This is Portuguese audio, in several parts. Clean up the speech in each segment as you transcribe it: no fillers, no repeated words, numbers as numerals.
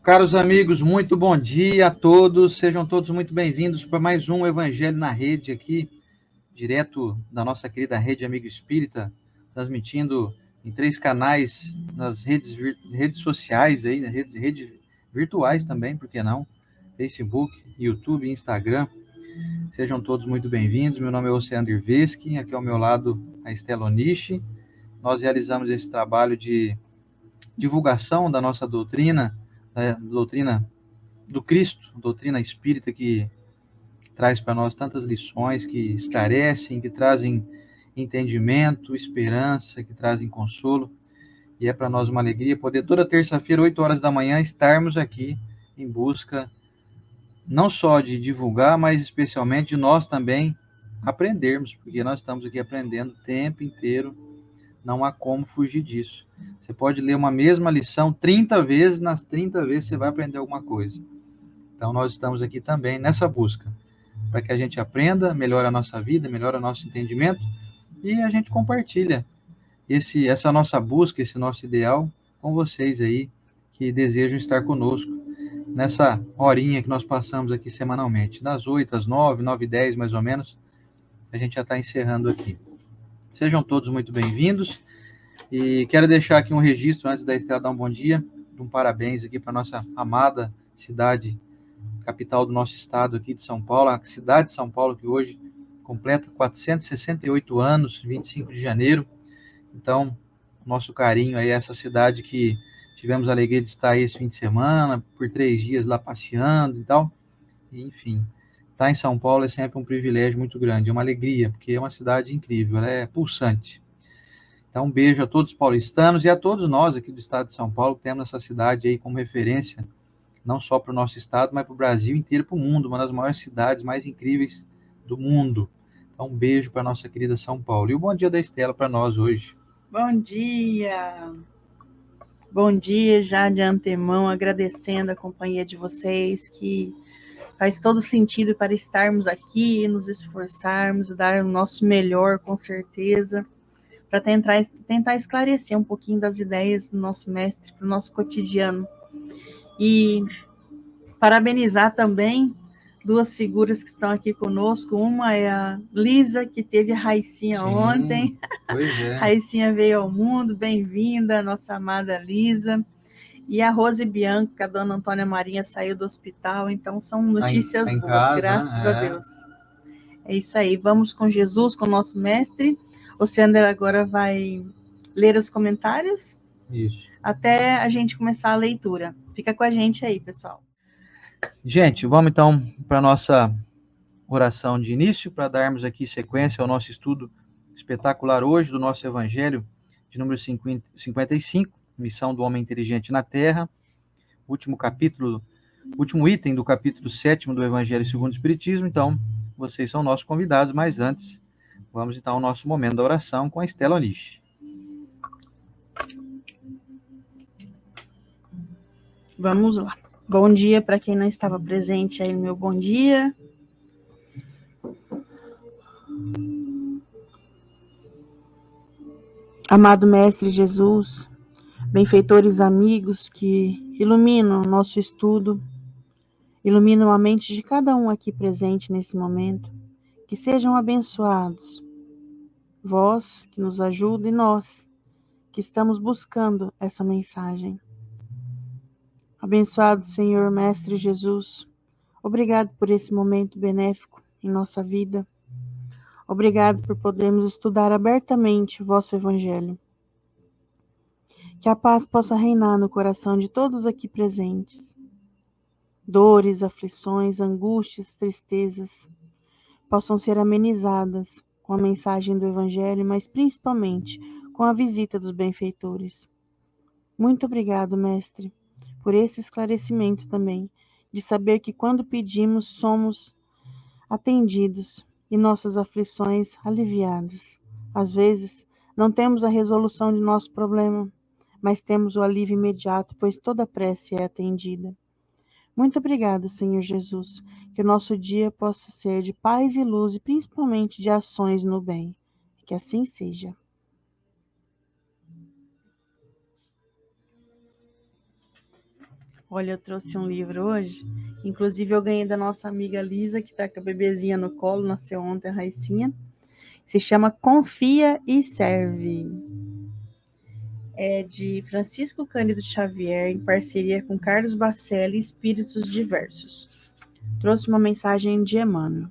Caros amigos, muito bom dia a todos, sejam todos muito bem-vindos para mais um Evangelho na Rede aqui, direto da nossa querida Rede Amigo Espírita, transmitindo em 3 canais nas redes sociais, aí, redes virtuais também, por que não? Facebook, YouTube e Instagram. Sejam todos muito bem-vindos, meu nome é Oceano Irveschi, aqui ao meu lado a Estela Onishi. Nós realizamos esse trabalho de divulgação da nossa doutrina, doutrina do Cristo, doutrina espírita que traz para nós tantas lições, que esclarecem, que trazem entendimento, esperança, que trazem consolo. E é para nós uma alegria poder toda terça-feira, 8 horas da manhã, estarmos aqui em busca não só de divulgar, mas especialmente de nós também aprendermos, porque nós estamos aqui aprendendo o tempo inteiro, não há como fugir disso. Você pode ler uma mesma lição 30 vezes, nas 30 vezes você vai aprender alguma coisa. Então, nós estamos aqui também nessa busca, para que a gente aprenda, melhore a nossa vida, melhore o nosso entendimento, e a gente compartilha essa nossa busca, esse nosso ideal com vocês aí, que desejam estar conosco, nessa horinha que nós passamos aqui semanalmente, das 8 às 9, 9h10 mais ou menos, a gente já está encerrando aqui. Sejam todos muito bem-vindos, e quero deixar aqui um registro, antes da Estela dar um bom dia, um parabéns aqui para a nossa amada cidade, capital do nosso estado aqui de São Paulo, a cidade de São Paulo, que hoje completa 468 anos, 25 de janeiro. Então, nosso carinho aí a essa cidade que tivemos a alegria de estar aí esse fim de semana, por 3 dias lá passeando e tal. E, enfim, estar em São Paulo é sempre um privilégio muito grande, é uma alegria, porque é uma cidade incrível, ela é pulsante. Então, um beijo a todos os paulistanos e a todos nós aqui do estado de São Paulo, que temos essa cidade aí como referência, não só para o nosso estado, mas para o Brasil inteiro, para o mundo, uma das maiores cidades mais incríveis do mundo. Então, um beijo para a nossa querida São Paulo. E o bom dia da Estela para nós hoje. Bom dia! Bom dia já de antemão, agradecendo a companhia de vocês, que faz todo sentido para estarmos aqui, nos esforçarmos, dar o nosso melhor, com certeza, para tentar esclarecer um pouquinho das ideias do nosso mestre para o nosso cotidiano. E parabenizar também 2 figuras que estão aqui conosco. Uma é a Lisa, que teve a Raicinha ontem. Pois é. Raicinha veio ao mundo, bem-vinda, nossa amada Lisa. E a Rose Bianca, a dona Antônia Marinha saiu do hospital, então são notícias boas, casa, graças a Deus. É isso aí, vamos com Jesus, com o nosso mestre. O Sander agora vai ler os comentários. Isso. Até a gente começar a leitura. Fica com a gente aí, pessoal. Gente, vamos então para a nossa oração de início, para darmos aqui sequência ao nosso estudo espetacular hoje do nosso Evangelho, de número 55, Missão do Homem Inteligente na Terra, último item do capítulo 7 do Evangelho segundo o Espiritismo. Então, vocês são nossos convidados, mas antes, vamos então ao nosso momento da oração com a Estela Onishi. Vamos lá. Bom dia para quem não estava presente aí, meu bom dia. Amado Mestre Jesus, benfeitores amigos que iluminam o nosso estudo, iluminam a mente de cada um aqui presente nesse momento, que sejam abençoados. Vós que nos ajuda e nós que estamos buscando essa mensagem. Abençoado Senhor Mestre Jesus, obrigado por esse momento benéfico em nossa vida. Obrigado por podermos estudar abertamente o vosso Evangelho. Que a paz possa reinar no coração de todos aqui presentes. Dores, aflições, angústias, tristezas possam ser amenizadas com a mensagem do Evangelho, mas principalmente com a visita dos benfeitores. Muito obrigado, Mestre, por esse esclarecimento também, de saber que quando pedimos somos atendidos e nossas aflições aliviadas. Às vezes, não temos a resolução de nosso problema, mas temos o alívio imediato, pois toda prece é atendida. Muito obrigado, Senhor Jesus, que o nosso dia possa ser de paz e luz e principalmente de ações no bem. Que assim seja. Olha, eu trouxe um livro hoje, inclusive eu ganhei da nossa amiga Lisa, que está com a bebezinha no colo, nasceu ontem a Raicinha. Se chama Confia e Serve. É de Francisco Cândido Xavier, em parceria com Carlos Bacelli e Espíritos Diversos. Trouxe uma mensagem de Emmanuel.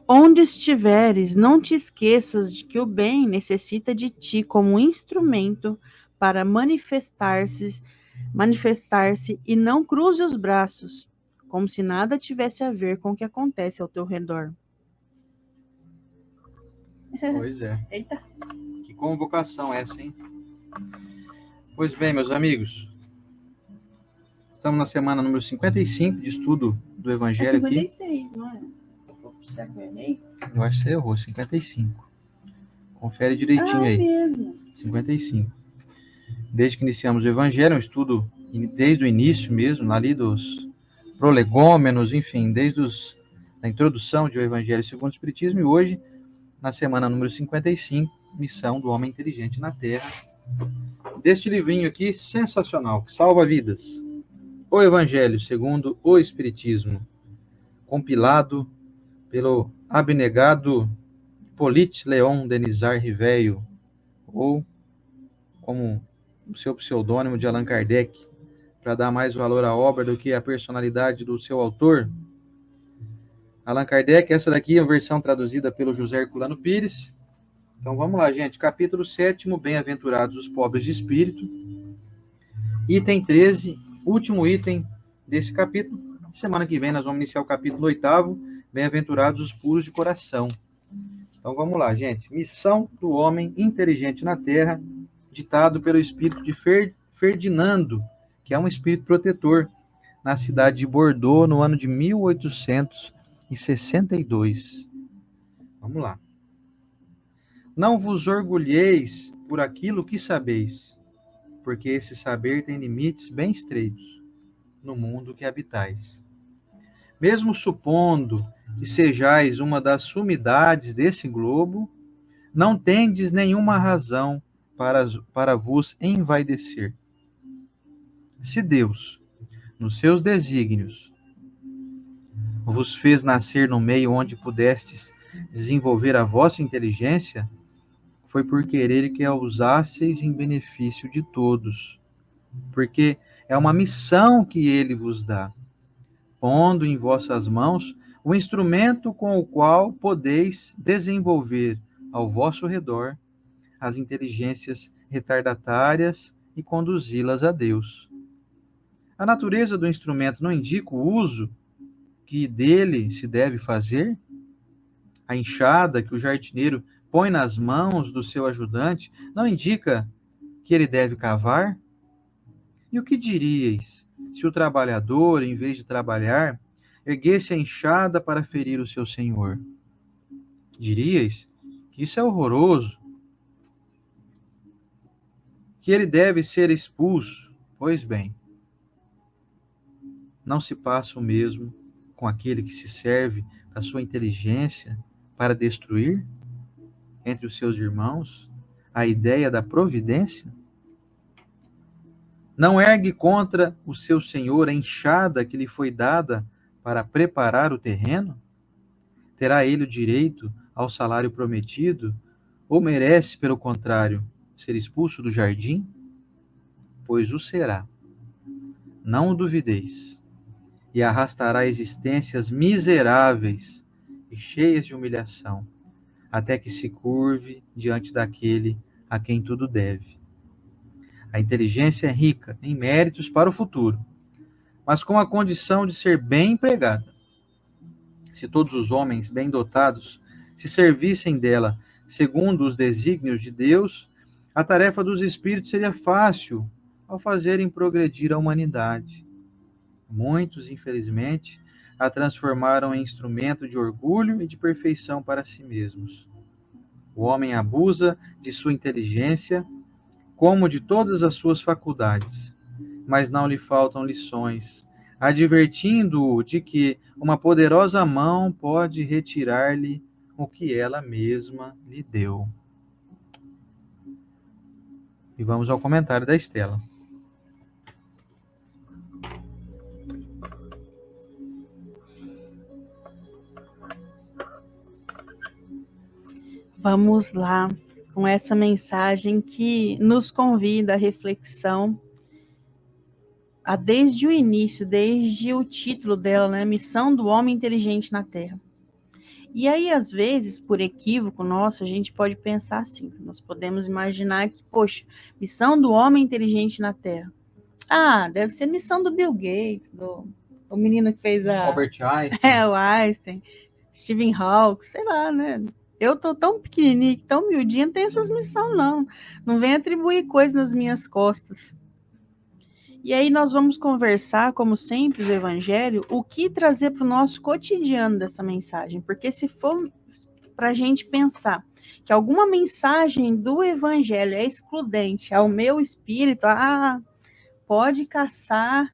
Onde estiveres, não te esqueças de que o bem necessita de ti como instrumento para manifestar-se e não cruze os braços, como se nada tivesse a ver com o que acontece ao teu redor. Pois é. Eita. Que convocação essa, hein? Pois bem, meus amigos, estamos na semana número 55 de estudo do Evangelho aqui. 56, não é? Será que eu errei? Eu acho que você errou, 55. Confere direitinho aí. Mesmo. 55. Desde que iniciamos o Evangelho, um estudo desde o início mesmo, ali dos prolegômenos, enfim, desde a introdução do Evangelho segundo o Espiritismo, e hoje, na semana número 55, Missão do Homem Inteligente na Terra, deste livrinho aqui, sensacional, que salva vidas. O Evangelho segundo o Espiritismo, compilado pelo abnegado Hippolyte Léon Denisard Riveio, ou como o seu pseudônimo de Allan Kardec, para dar mais valor à obra do que a personalidade do seu autor. Allan Kardec, essa daqui é a versão traduzida pelo José Herculano Pires. Então vamos lá, gente. Capítulo 7º, Bem-aventurados os pobres de espírito. Item 13, último item desse capítulo. Semana que vem nós vamos iniciar o capítulo 8º, Bem-aventurados os puros de coração. Então vamos lá, gente. Missão do homem inteligente na Terra, ditado pelo espírito de Ferdinando, que é um espírito protetor, na cidade de Bordeaux, no ano de 1862. Vamos lá. Não vos orgulheis por aquilo que sabeis, porque esse saber tem limites bem estreitos no mundo que habitais. Mesmo supondo que sejais uma das sumidades desse globo, não tendes nenhuma razão para vos envaidecer. Se Deus, nos seus desígnios, vos fez nascer no meio onde pudestes desenvolver a vossa inteligência, foi por querer que a usasseis em benefício de todos, porque é uma missão que ele vos dá, pondo em vossas mãos o instrumento com o qual podeis desenvolver ao vosso redor as inteligências retardatárias e conduzi-las a Deus. A natureza do instrumento não indica o uso que dele se deve fazer? A enxada que o jardineiro põe nas mãos do seu ajudante não indica que ele deve cavar? E o que diríeis se o trabalhador, em vez de trabalhar, erguesse a enxada para ferir o seu senhor? Diríeis que isso é horroroso, que ele deve ser expulso. Pois bem, não se passa o mesmo com aquele que se serve da sua inteligência para destruir entre os seus irmãos a ideia da providência? Não ergue contra o seu senhor a enxada que lhe foi dada para preparar o terreno? Terá ele o direito ao salário prometido, ou merece, pelo contrário, ser expulso do jardim? Pois o será. Não o duvideis. E arrastará existências miseráveis e cheias de humilhação, até que se curve diante daquele a quem tudo deve. A inteligência é rica em méritos para o futuro, mas com a condição de ser bem empregada. Se todos os homens bem dotados se servissem dela segundo os desígnios de Deus, a tarefa dos espíritos seria fácil ao fazerem progredir a humanidade. Muitos, infelizmente, a transformaram em instrumento de orgulho e de perfeição para si mesmos. O homem abusa de sua inteligência como de todas as suas faculdades, mas não lhe faltam lições, advertindo-o de que uma poderosa mão pode retirar-lhe o que ela mesma lhe deu. E vamos ao comentário da Estela. Vamos lá com essa mensagem que nos convida à reflexão, desde o início, desde o título dela, né? Missão do Homem Inteligente na Terra. E aí, às vezes, por equívoco nosso, a gente pode pensar assim, nós podemos imaginar que, poxa, missão do homem inteligente na Terra. Deve ser missão do Bill Gates, o menino que fez Albert Einstein. o Einstein, Stephen Hawking, sei lá, né? Eu tô tão pequenininho, tão miudinha, não tenho essas missões, não. Não vem atribuir coisas nas minhas costas. E aí nós vamos conversar, como sempre, do Evangelho, o que trazer para o nosso cotidiano dessa mensagem. Porque se for para a gente pensar que alguma mensagem do Evangelho é excludente ao meu espírito, pode caçar,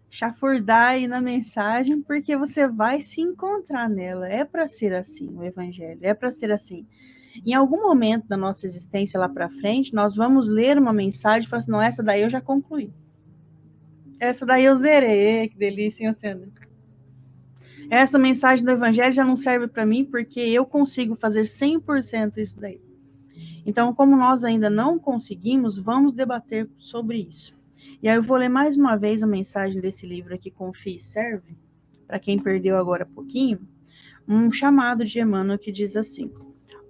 chafurdar aí na mensagem, porque você vai se encontrar nela. É para ser assim o Evangelho, é para ser assim. Em algum momento da nossa existência lá para frente, nós vamos ler uma mensagem e falar assim, não, essa daí eu já concluí. Essa daí eu zerei, que delícia, hein, Sandra? Essa mensagem do Evangelho já não serve para mim, porque eu consigo fazer 100% isso daí. Então, como nós ainda não conseguimos, vamos debater sobre isso. E aí eu vou ler mais uma vez a mensagem desse livro aqui, Confie e Serve, para quem perdeu agora há pouquinho, um chamado de Emmanuel que diz assim: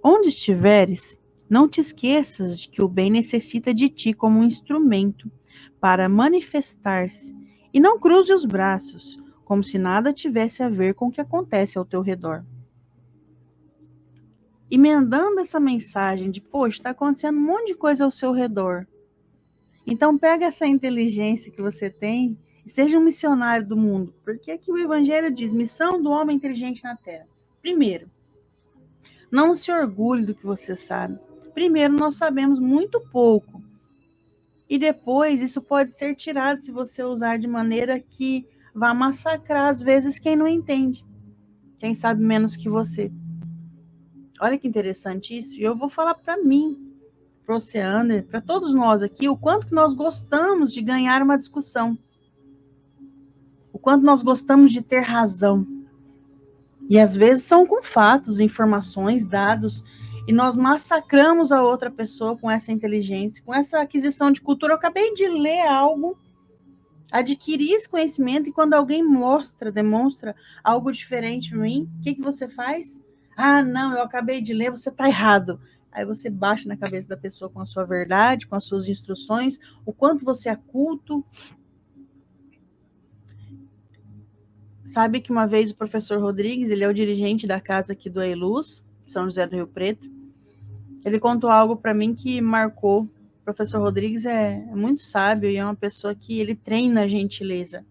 onde estiveres, não te esqueças de que o bem necessita de ti como um instrumento para manifestar-se, e não cruze os braços, como se nada tivesse a ver com o que acontece ao teu redor. Emendando essa mensagem de, poxa, está acontecendo um monte de coisa ao seu redor. Então pega essa inteligência que você tem e seja um missionário do mundo. Porque aqui o Evangelho diz, missão do homem inteligente na Terra. Primeiro, não se orgulhe do que você sabe. Primeiro, nós sabemos muito pouco. E depois, isso pode ser tirado se você usar de maneira que vá massacrar, às vezes, quem não entende. Quem sabe menos que você. Olha que interessante isso. E eu vou falar para mim, para o Oceaner, para todos nós aqui, o quanto que nós gostamos de ganhar uma discussão. O quanto nós gostamos de ter razão. E às vezes são com fatos, informações, dados, e nós massacramos a outra pessoa com essa inteligência, com essa aquisição de cultura. Eu acabei de ler algo, adquirir esse conhecimento, e quando alguém demonstra algo diferente para mim, o que você faz? Não, eu acabei de ler, você está errado. Aí você baixa na cabeça da pessoa com a sua verdade, com as suas instruções, o quanto você é culto. Sabe que uma vez o professor Rodrigues, ele é o dirigente da casa aqui do Ailuz, São José do Rio Preto, ele contou algo para mim que marcou. O professor Rodrigues é muito sábio e é uma pessoa que ele treina a gentileza.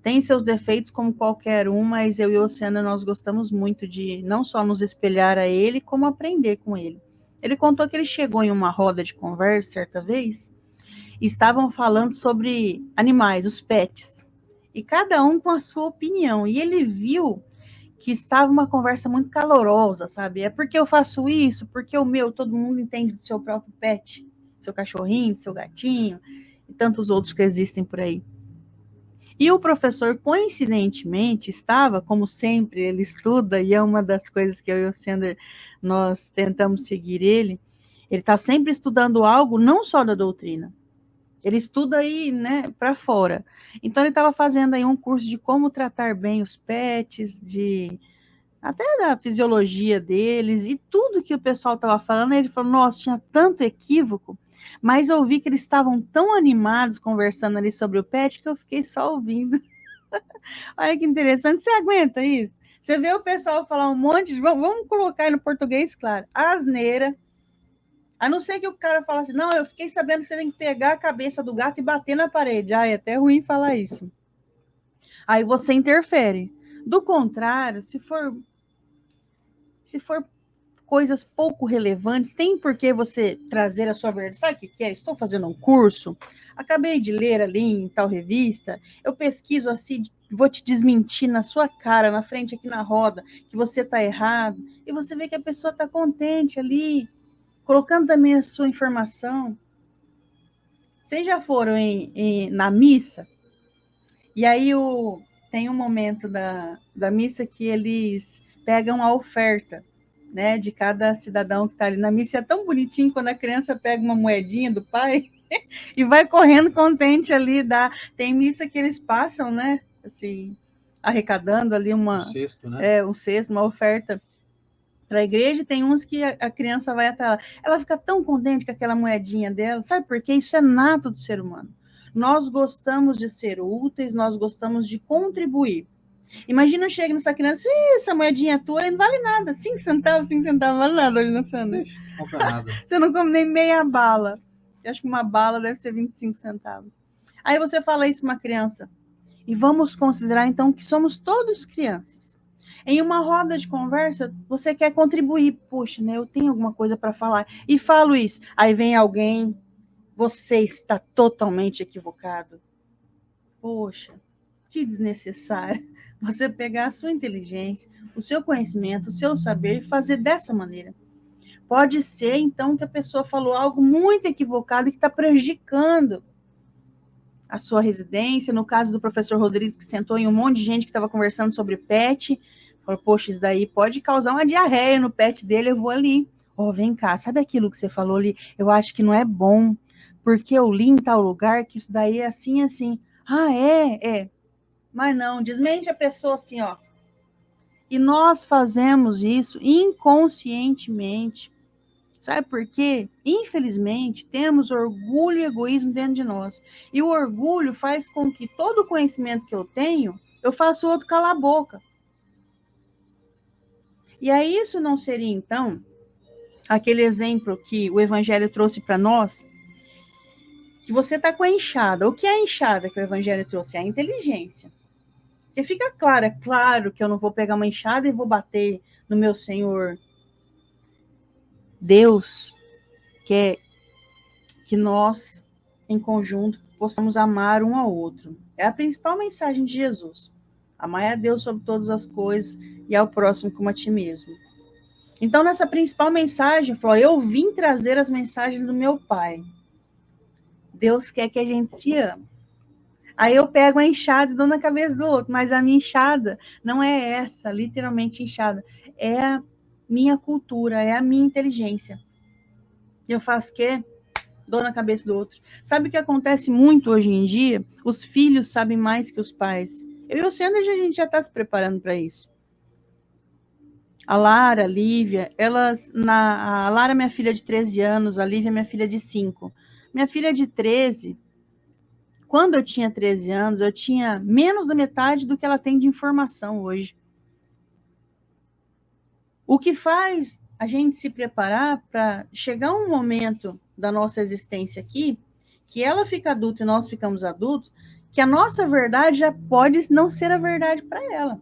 Tem seus defeitos como qualquer um, mas eu e o Oceano, nós gostamos muito de não só nos espelhar a ele, como aprender com ele. Ele contou que ele chegou em uma roda de conversa certa vez, e estavam falando sobre animais, os pets, e cada um com a sua opinião, e ele viu que estava uma conversa muito calorosa, sabe? É porque eu faço isso, porque todo mundo entende do seu próprio pet, seu cachorrinho, seu gatinho, e tantos outros que existem por aí. E o professor, coincidentemente, estava, como sempre, ele estuda, e é uma das coisas que eu e o Sander, nós tentamos seguir ele está sempre estudando algo, não só da doutrina, ele estuda aí, né, para fora. Então, ele estava fazendo aí um curso de como tratar bem os pets, até da fisiologia deles, e tudo que o pessoal estava falando, ele falou, nossa, tinha tanto equívoco, mas eu vi que eles estavam tão animados conversando ali sobre o pet, que eu fiquei só ouvindo. Olha que interessante, você aguenta isso? Você vê o pessoal falar um monte de... Vamos colocar aí no português, claro, asneira. A não ser que o cara fale assim, não, eu fiquei sabendo que você tem que pegar a cabeça do gato e bater na parede. É até ruim falar isso. Aí você interfere. Do contrário, se for coisas pouco relevantes, tem por que você trazer a sua verdade. Sabe o que é? Estou fazendo um curso, acabei de ler ali em tal revista, eu pesquiso assim, vou te desmentir na sua cara, na frente aqui na roda, que você está errado, e você vê que a pessoa está contente ali, colocando também a sua informação. Vocês já foram na missa? E aí tem um momento da missa que eles pegam a oferta. né, de cada cidadão que está ali na missa. É tão bonitinho quando a criança pega uma moedinha do pai e vai correndo contente ali. Tem missa que eles passam, né, assim, arrecadando ali Um cesto, né? um cesto, uma oferta para a igreja. Tem uns que a criança vai até lá, ela fica tão contente com aquela moedinha dela, sabe por quê? Isso é nato do ser humano. Nós gostamos de ser úteis, nós gostamos de contribuir. Imagina, chega nessa criança, essa moedinha tua não vale nada, 5 centavos, não vale nada hoje na Sandra. Não compra nada. Você não come nem meia bala. Eu acho que uma bala deve ser 25 centavos. Aí você fala isso para uma criança. E vamos considerar, então, que somos todos crianças. Em uma roda de conversa, você quer contribuir. Poxa, né, eu tenho alguma coisa para falar. E falo isso. Aí vem alguém, você está totalmente equivocado. Poxa, que desnecessário você pegar a sua inteligência, o seu conhecimento, o seu saber e fazer dessa maneira. Pode ser, então, que a pessoa falou algo muito equivocado e que está prejudicando a sua residência. No caso do professor Rodrigues, que sentou em um monte de gente que estava conversando sobre pet, falou, poxa, isso daí pode causar uma diarreia no pet dele, eu vou ali. Vem cá, sabe aquilo que você falou ali? Eu acho que não é bom, porque eu li em tal lugar que isso daí é assim, assim. Ah, é. Mas não, desmente a pessoa assim, ó. E nós fazemos isso inconscientemente. Sabe por quê? Infelizmente, temos orgulho e egoísmo dentro de nós. E o orgulho faz com que todo o conhecimento que eu tenho, eu faço o outro calar a boca. E aí isso não seria, então, aquele exemplo que o Evangelho trouxe para nós, que você está com a enxada. O que é a enxada que o Evangelho trouxe? É a inteligência. Porque fica claro, é claro que eu não vou pegar uma enxada e vou bater no meu Senhor. Deus quer que nós, em conjunto, possamos amar um ao outro. É a principal mensagem de Jesus. Amar a Deus sobre todas as coisas e ao próximo como a ti mesmo. Então, nessa principal mensagem, falou, eu vim trazer as mensagens do meu Pai. Deus quer que a gente se ame. Aí eu pego a enxada e dou na cabeça do outro, mas a minha enxada não é essa, literalmente enxada. É a minha cultura, é a minha inteligência. E eu faço o quê? Dou na cabeça do outro. Sabe o que acontece muito hoje em dia? Os filhos sabem mais que os pais. Eu e o Sandra, a gente já está se preparando para isso. A Lara, a Lívia, a Lara é minha filha de 13 anos, a Lívia é minha filha de 5. Minha filha de 13, quando eu tinha 13 anos, eu tinha menos da metade do que ela tem de informação hoje. O que faz a gente se preparar para chegar um momento da nossa existência aqui, que ela fica adulta e nós ficamos adultos, que a nossa verdade já pode não ser a verdade para ela.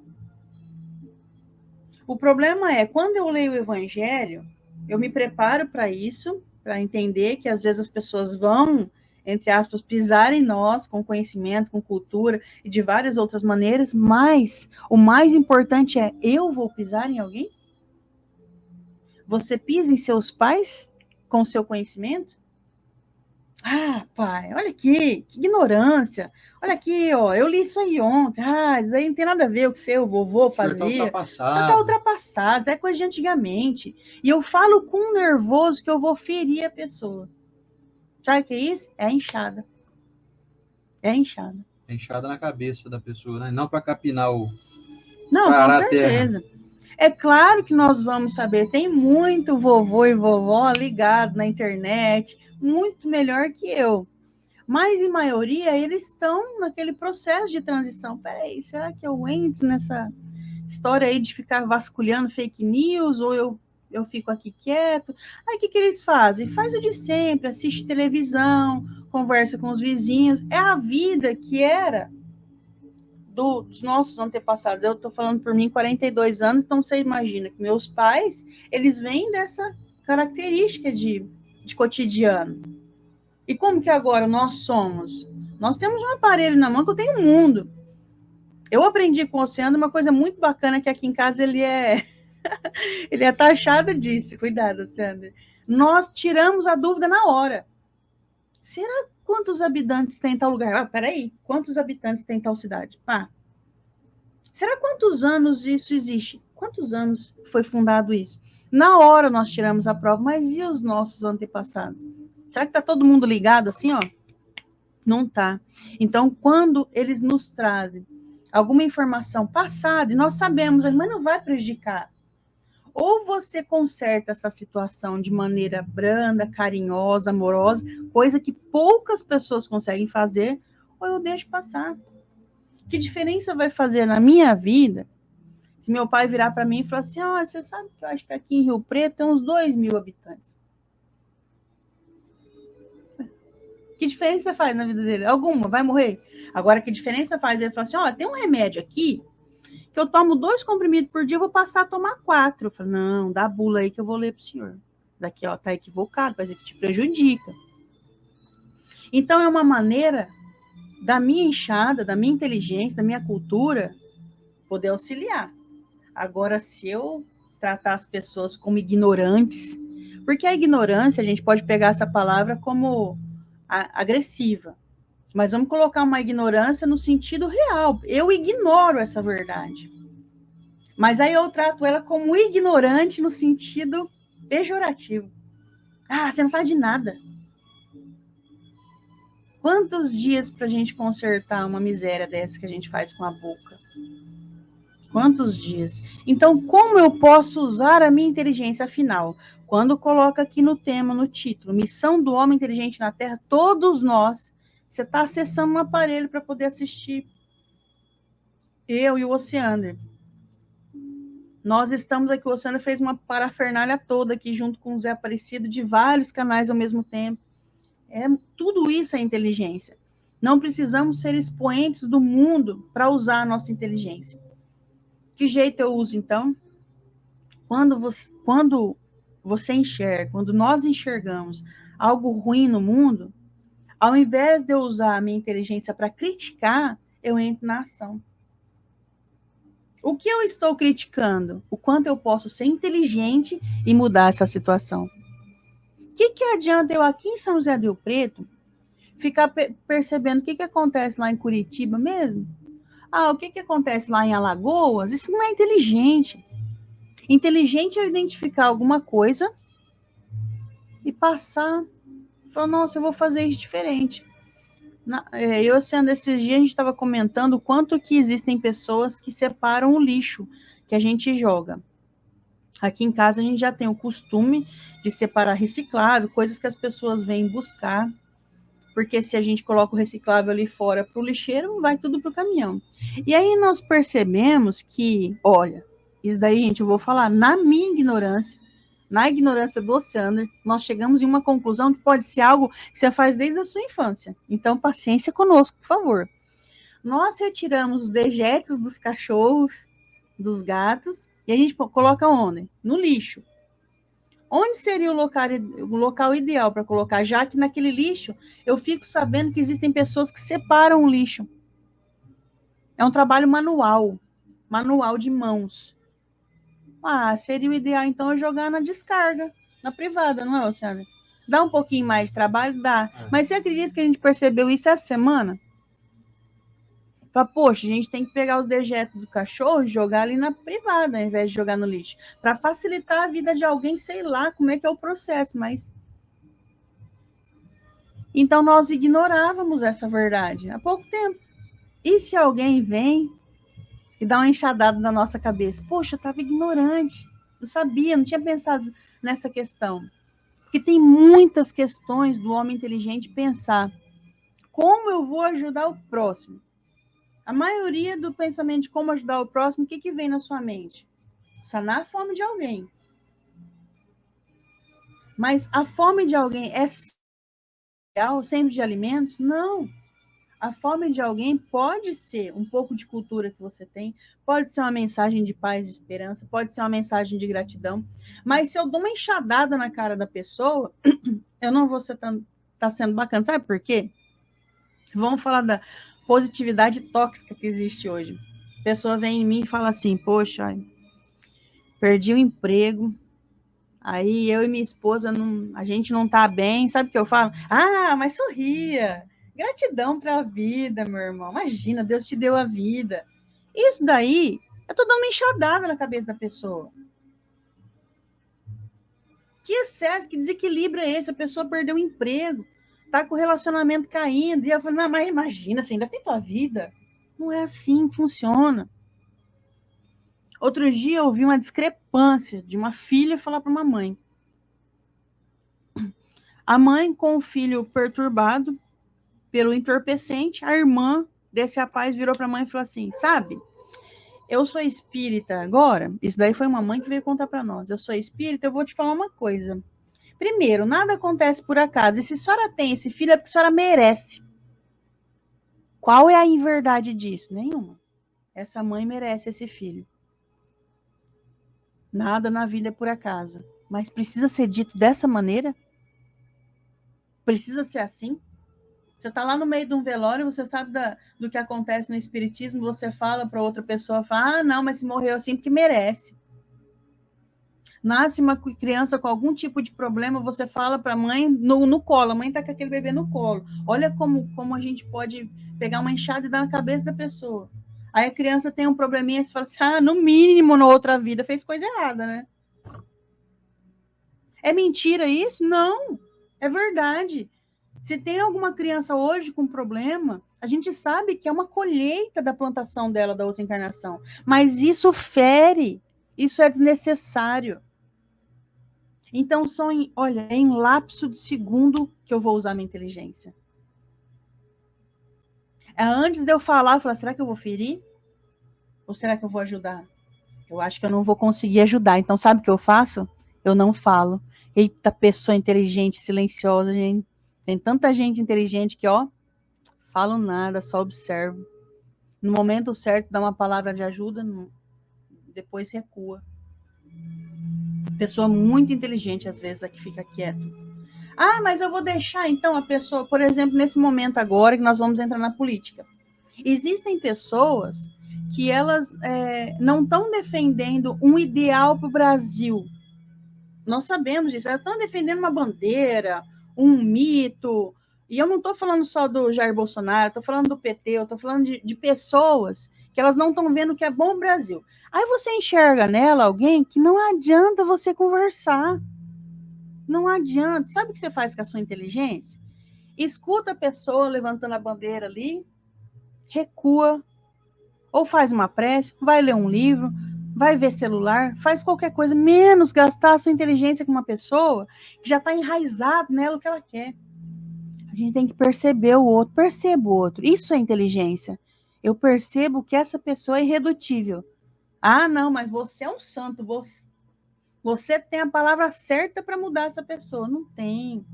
O problema é, quando eu leio o Evangelho, eu me preparo para isso, para entender que às vezes as pessoas vão, entre aspas, pisar em nós com conhecimento, com cultura e de várias outras maneiras, mas o mais importante é, eu vou pisar em alguém? Você pisa em seus pais com o seu conhecimento? Ah, pai, olha aqui, que ignorância. Olha aqui, ó, eu li isso aí ontem. Ah, isso aí não tem nada a ver com o que seu vovô fazia. Isso está ultrapassado, isso é coisa de antigamente. E eu falo com nervoso que eu vou ferir a pessoa. Sabe o que é isso? É a enxada. É a enxada. É enxada na cabeça da pessoa, né? Não para capinar o... Não, com certeza. Terra. É claro que nós vamos saber, tem muito vovô e vovó ligado na internet, muito melhor que eu. Mas, em maioria, eles estão naquele processo de transição. Peraí, será que eu entro nessa história aí de ficar vasculhando fake news ou eu fico aqui quieto? Aí, o que eles fazem? Faz o de sempre, assiste televisão, conversa com os vizinhos. É a vida que era dos nossos antepassados. Eu estou falando por mim, 42 anos, então você imagina que meus pais, eles vêm dessa característica de cotidiano. E como que agora nós somos? Nós temos um aparelho na mão que eu tenho um mundo. Eu aprendi com o Oceano uma coisa muito bacana, que aqui em casa ele é ele é taxado disso. Cuidado, Oceano. Nós tiramos a dúvida na hora. Será quantos habitantes tem em tal lugar? Ah, peraí, quantos habitantes tem em tal cidade? Ah, será quantos anos isso existe? Quantos anos foi fundado isso? Na hora nós tiramos a prova, mas e os nossos antepassados? Será que está todo mundo ligado assim, ó? Não tá. Então, quando eles nos trazem alguma informação passada, e nós sabemos, mas não vai prejudicar. Ou você conserta essa situação de maneira branda, carinhosa, amorosa, coisa que poucas pessoas conseguem fazer, ou eu deixo passar. Que diferença vai fazer na minha vida se meu pai virar para mim e falar assim, ó, você sabe que eu acho que aqui em Rio Preto tem uns 2.000 habitantes. Que diferença faz na vida dele? Alguma, vai morrer. Agora, que diferença faz ele falar assim, ó, tem um remédio aqui que eu tomo 2 comprimidos por dia, eu vou passar a tomar 4. Eu falo, não, dá a bula aí que eu vou ler pro senhor. Daqui, ó, tá equivocado, parece que te prejudica. Então, é uma maneira da minha enxada, da minha inteligência, da minha cultura, poder auxiliar. Agora, se eu tratar as pessoas como ignorantes, porque a ignorância, a gente pode pegar essa palavra como agressiva, mas vamos colocar uma ignorância no sentido real. Eu ignoro essa verdade. Mas aí eu trato ela como ignorante no sentido pejorativo. Ah, você não sabe de nada. Quantos dias para a gente consertar uma miséria dessa que a gente faz com a boca? Quantos dias? Então, como eu posso usar a minha inteligência? Afinal, quando coloca aqui no tema, no título, Missão do Homem Inteligente na Terra, todos nós, você está acessando um aparelho para poder assistir. Eu e o Oceander. Nós estamos aqui, o Oceander fez uma parafernália toda aqui, junto com o Zé Aparecido, de vários canais ao mesmo tempo. Tudo isso é inteligência. Não precisamos ser expoentes do mundo para usar a nossa inteligência. Que jeito eu uso, então? Quando você enxerga, quando nós enxergamos algo ruim no mundo, ao invés de eu usar a minha inteligência para criticar, eu entro na ação. O que eu estou criticando? O quanto eu posso ser inteligente e mudar essa situação. O que adianta eu aqui em São José do Rio Preto ficar percebendo o que acontece lá em Curitiba mesmo? Ah, o que acontece lá em Alagoas? Isso não é inteligente. Inteligente é identificar alguma coisa e passar, falar, nossa, eu vou fazer isso diferente. Eu, sendo esses dias, a gente estava comentando o quanto que existem pessoas que separam o lixo que a gente joga. Aqui em casa a gente já tem o costume de separar reciclável, coisas que as pessoas vêm buscar, porque se a gente coloca o reciclável ali fora para o lixeiro, vai tudo para o caminhão. E aí nós percebemos que, olha, isso daí, gente, eu vou falar na minha ignorância, na ignorância do Oceander, nós chegamos em uma conclusão que pode ser algo que você faz desde a sua infância. Então, paciência conosco, por favor. Nós retiramos os dejetos dos cachorros, dos gatos, e a gente coloca onde? No lixo. Onde seria o local ideal para colocar? Já que naquele lixo eu fico sabendo que existem pessoas que separam o lixo. É um trabalho manual de mãos. Ah, seria o ideal então eu jogar na descarga, na privada, não é, Luciana? Dá um pouquinho mais de trabalho? Dá. Mas você acredita que a gente percebeu isso essa semana? Fala, poxa, a gente tem que pegar os dejetos do cachorro e jogar ali na privada, ao invés de jogar no lixo. Para facilitar a vida de alguém, sei lá como é que é o processo, mas... Então, nós ignorávamos essa verdade há pouco tempo. E se alguém vem e dá uma enxadada na nossa cabeça? Poxa, eu estava ignorante, não sabia, não tinha pensado nessa questão. Porque tem muitas questões do homem inteligente pensar como eu vou ajudar o próximo. A maioria do pensamento de como ajudar o próximo, o que vem na sua mente? Sanar a fome de alguém. Mas a fome de alguém é sempre de alimentos? Não. A fome de alguém pode ser um pouco de cultura que você tem, pode ser uma mensagem de paz e esperança, pode ser uma mensagem de gratidão, mas se eu dou uma enxadada na cara da pessoa, eu não vou ser tá sendo bacana. Sabe por quê? Vamos falar da positividade tóxica que existe hoje. A pessoa vem em mim e fala assim, poxa, perdi o emprego, aí eu e minha esposa, a gente não tá bem, sabe o que eu falo? Ah, mas sorria, gratidão para a vida, meu irmão, imagina, Deus te deu a vida. Isso daí, eu tô dando uma enxadada na cabeça da pessoa. Que excesso, que desequilíbrio é esse? A pessoa perdeu o emprego, tá com o relacionamento caindo, e ela fala, não, mas imagina, você ainda tem tua vida. Não é assim que funciona. Outro dia eu ouvi uma discrepância de uma filha falar para uma mãe. A mãe com o filho perturbado pelo entorpecente, a irmã desse rapaz virou para a mãe e falou assim, sabe, eu sou espírita agora, isso daí foi uma mãe que veio contar para nós, eu sou espírita, eu vou te falar uma coisa. Primeiro, nada acontece por acaso, e se a senhora tem esse filho é porque a senhora merece. Qual é a inverdade disso? Nenhuma. Essa mãe merece esse filho. Nada na vida é por acaso. Mas precisa ser dito dessa maneira? Precisa ser assim? Você está lá no meio de um velório, você sabe do que acontece no espiritismo, você fala para outra pessoa, fala, ah, não, mas se morreu assim porque merece. Nasce uma criança com algum tipo de problema, você fala para a mãe no colo, a mãe está com aquele bebê no colo. Olha como a gente pode pegar uma enxada e dar na cabeça da pessoa. Aí a criança tem um probleminha e você fala assim, ah, no mínimo na outra vida fez coisa errada, né? É mentira isso? Não, é verdade. Se tem alguma criança hoje com problema, a gente sabe que é uma colheita da plantação dela da outra encarnação. Mas isso fere, isso é desnecessário. Então, olha, é em lapso de segundo que eu vou usar minha inteligência. É antes de eu falar, será que eu vou ferir? Ou será que eu vou ajudar? Eu acho que eu não vou conseguir ajudar. Então, sabe o que eu faço? Eu não falo. Eita, pessoa inteligente, silenciosa, gente. Tem tanta gente inteligente que, ó, falo nada, só observo. No momento certo, dá uma palavra de ajuda, depois recua. Pessoa muito inteligente, às vezes, aqui fica quieta. Ah, mas eu vou deixar, então, a pessoa, por exemplo, nesse momento agora que nós vamos entrar na política. Existem pessoas que elas não estão defendendo um ideal para o Brasil. Nós sabemos disso. Elas estão defendendo uma bandeira, um mito. E eu não estou falando só do Jair Bolsonaro, estou falando do PT, eu estou falando de pessoas que elas não estão vendo o que é bom o Brasil. Aí você enxerga nela alguém que não adianta você conversar. Não adianta. Sabe o que você faz com a sua inteligência? Escuta a pessoa levantando a bandeira ali, recua, ou faz uma prece, vai ler um livro, vai ver celular, faz qualquer coisa, menos gastar a sua inteligência com uma pessoa que já está enraizado nela o que ela quer. A gente tem que perceber o outro, perceba o outro. Isso é inteligência. Eu percebo que essa pessoa é irredutível. Ah, não, mas você é um santo, você tem a palavra certa para mudar essa pessoa. Não tem.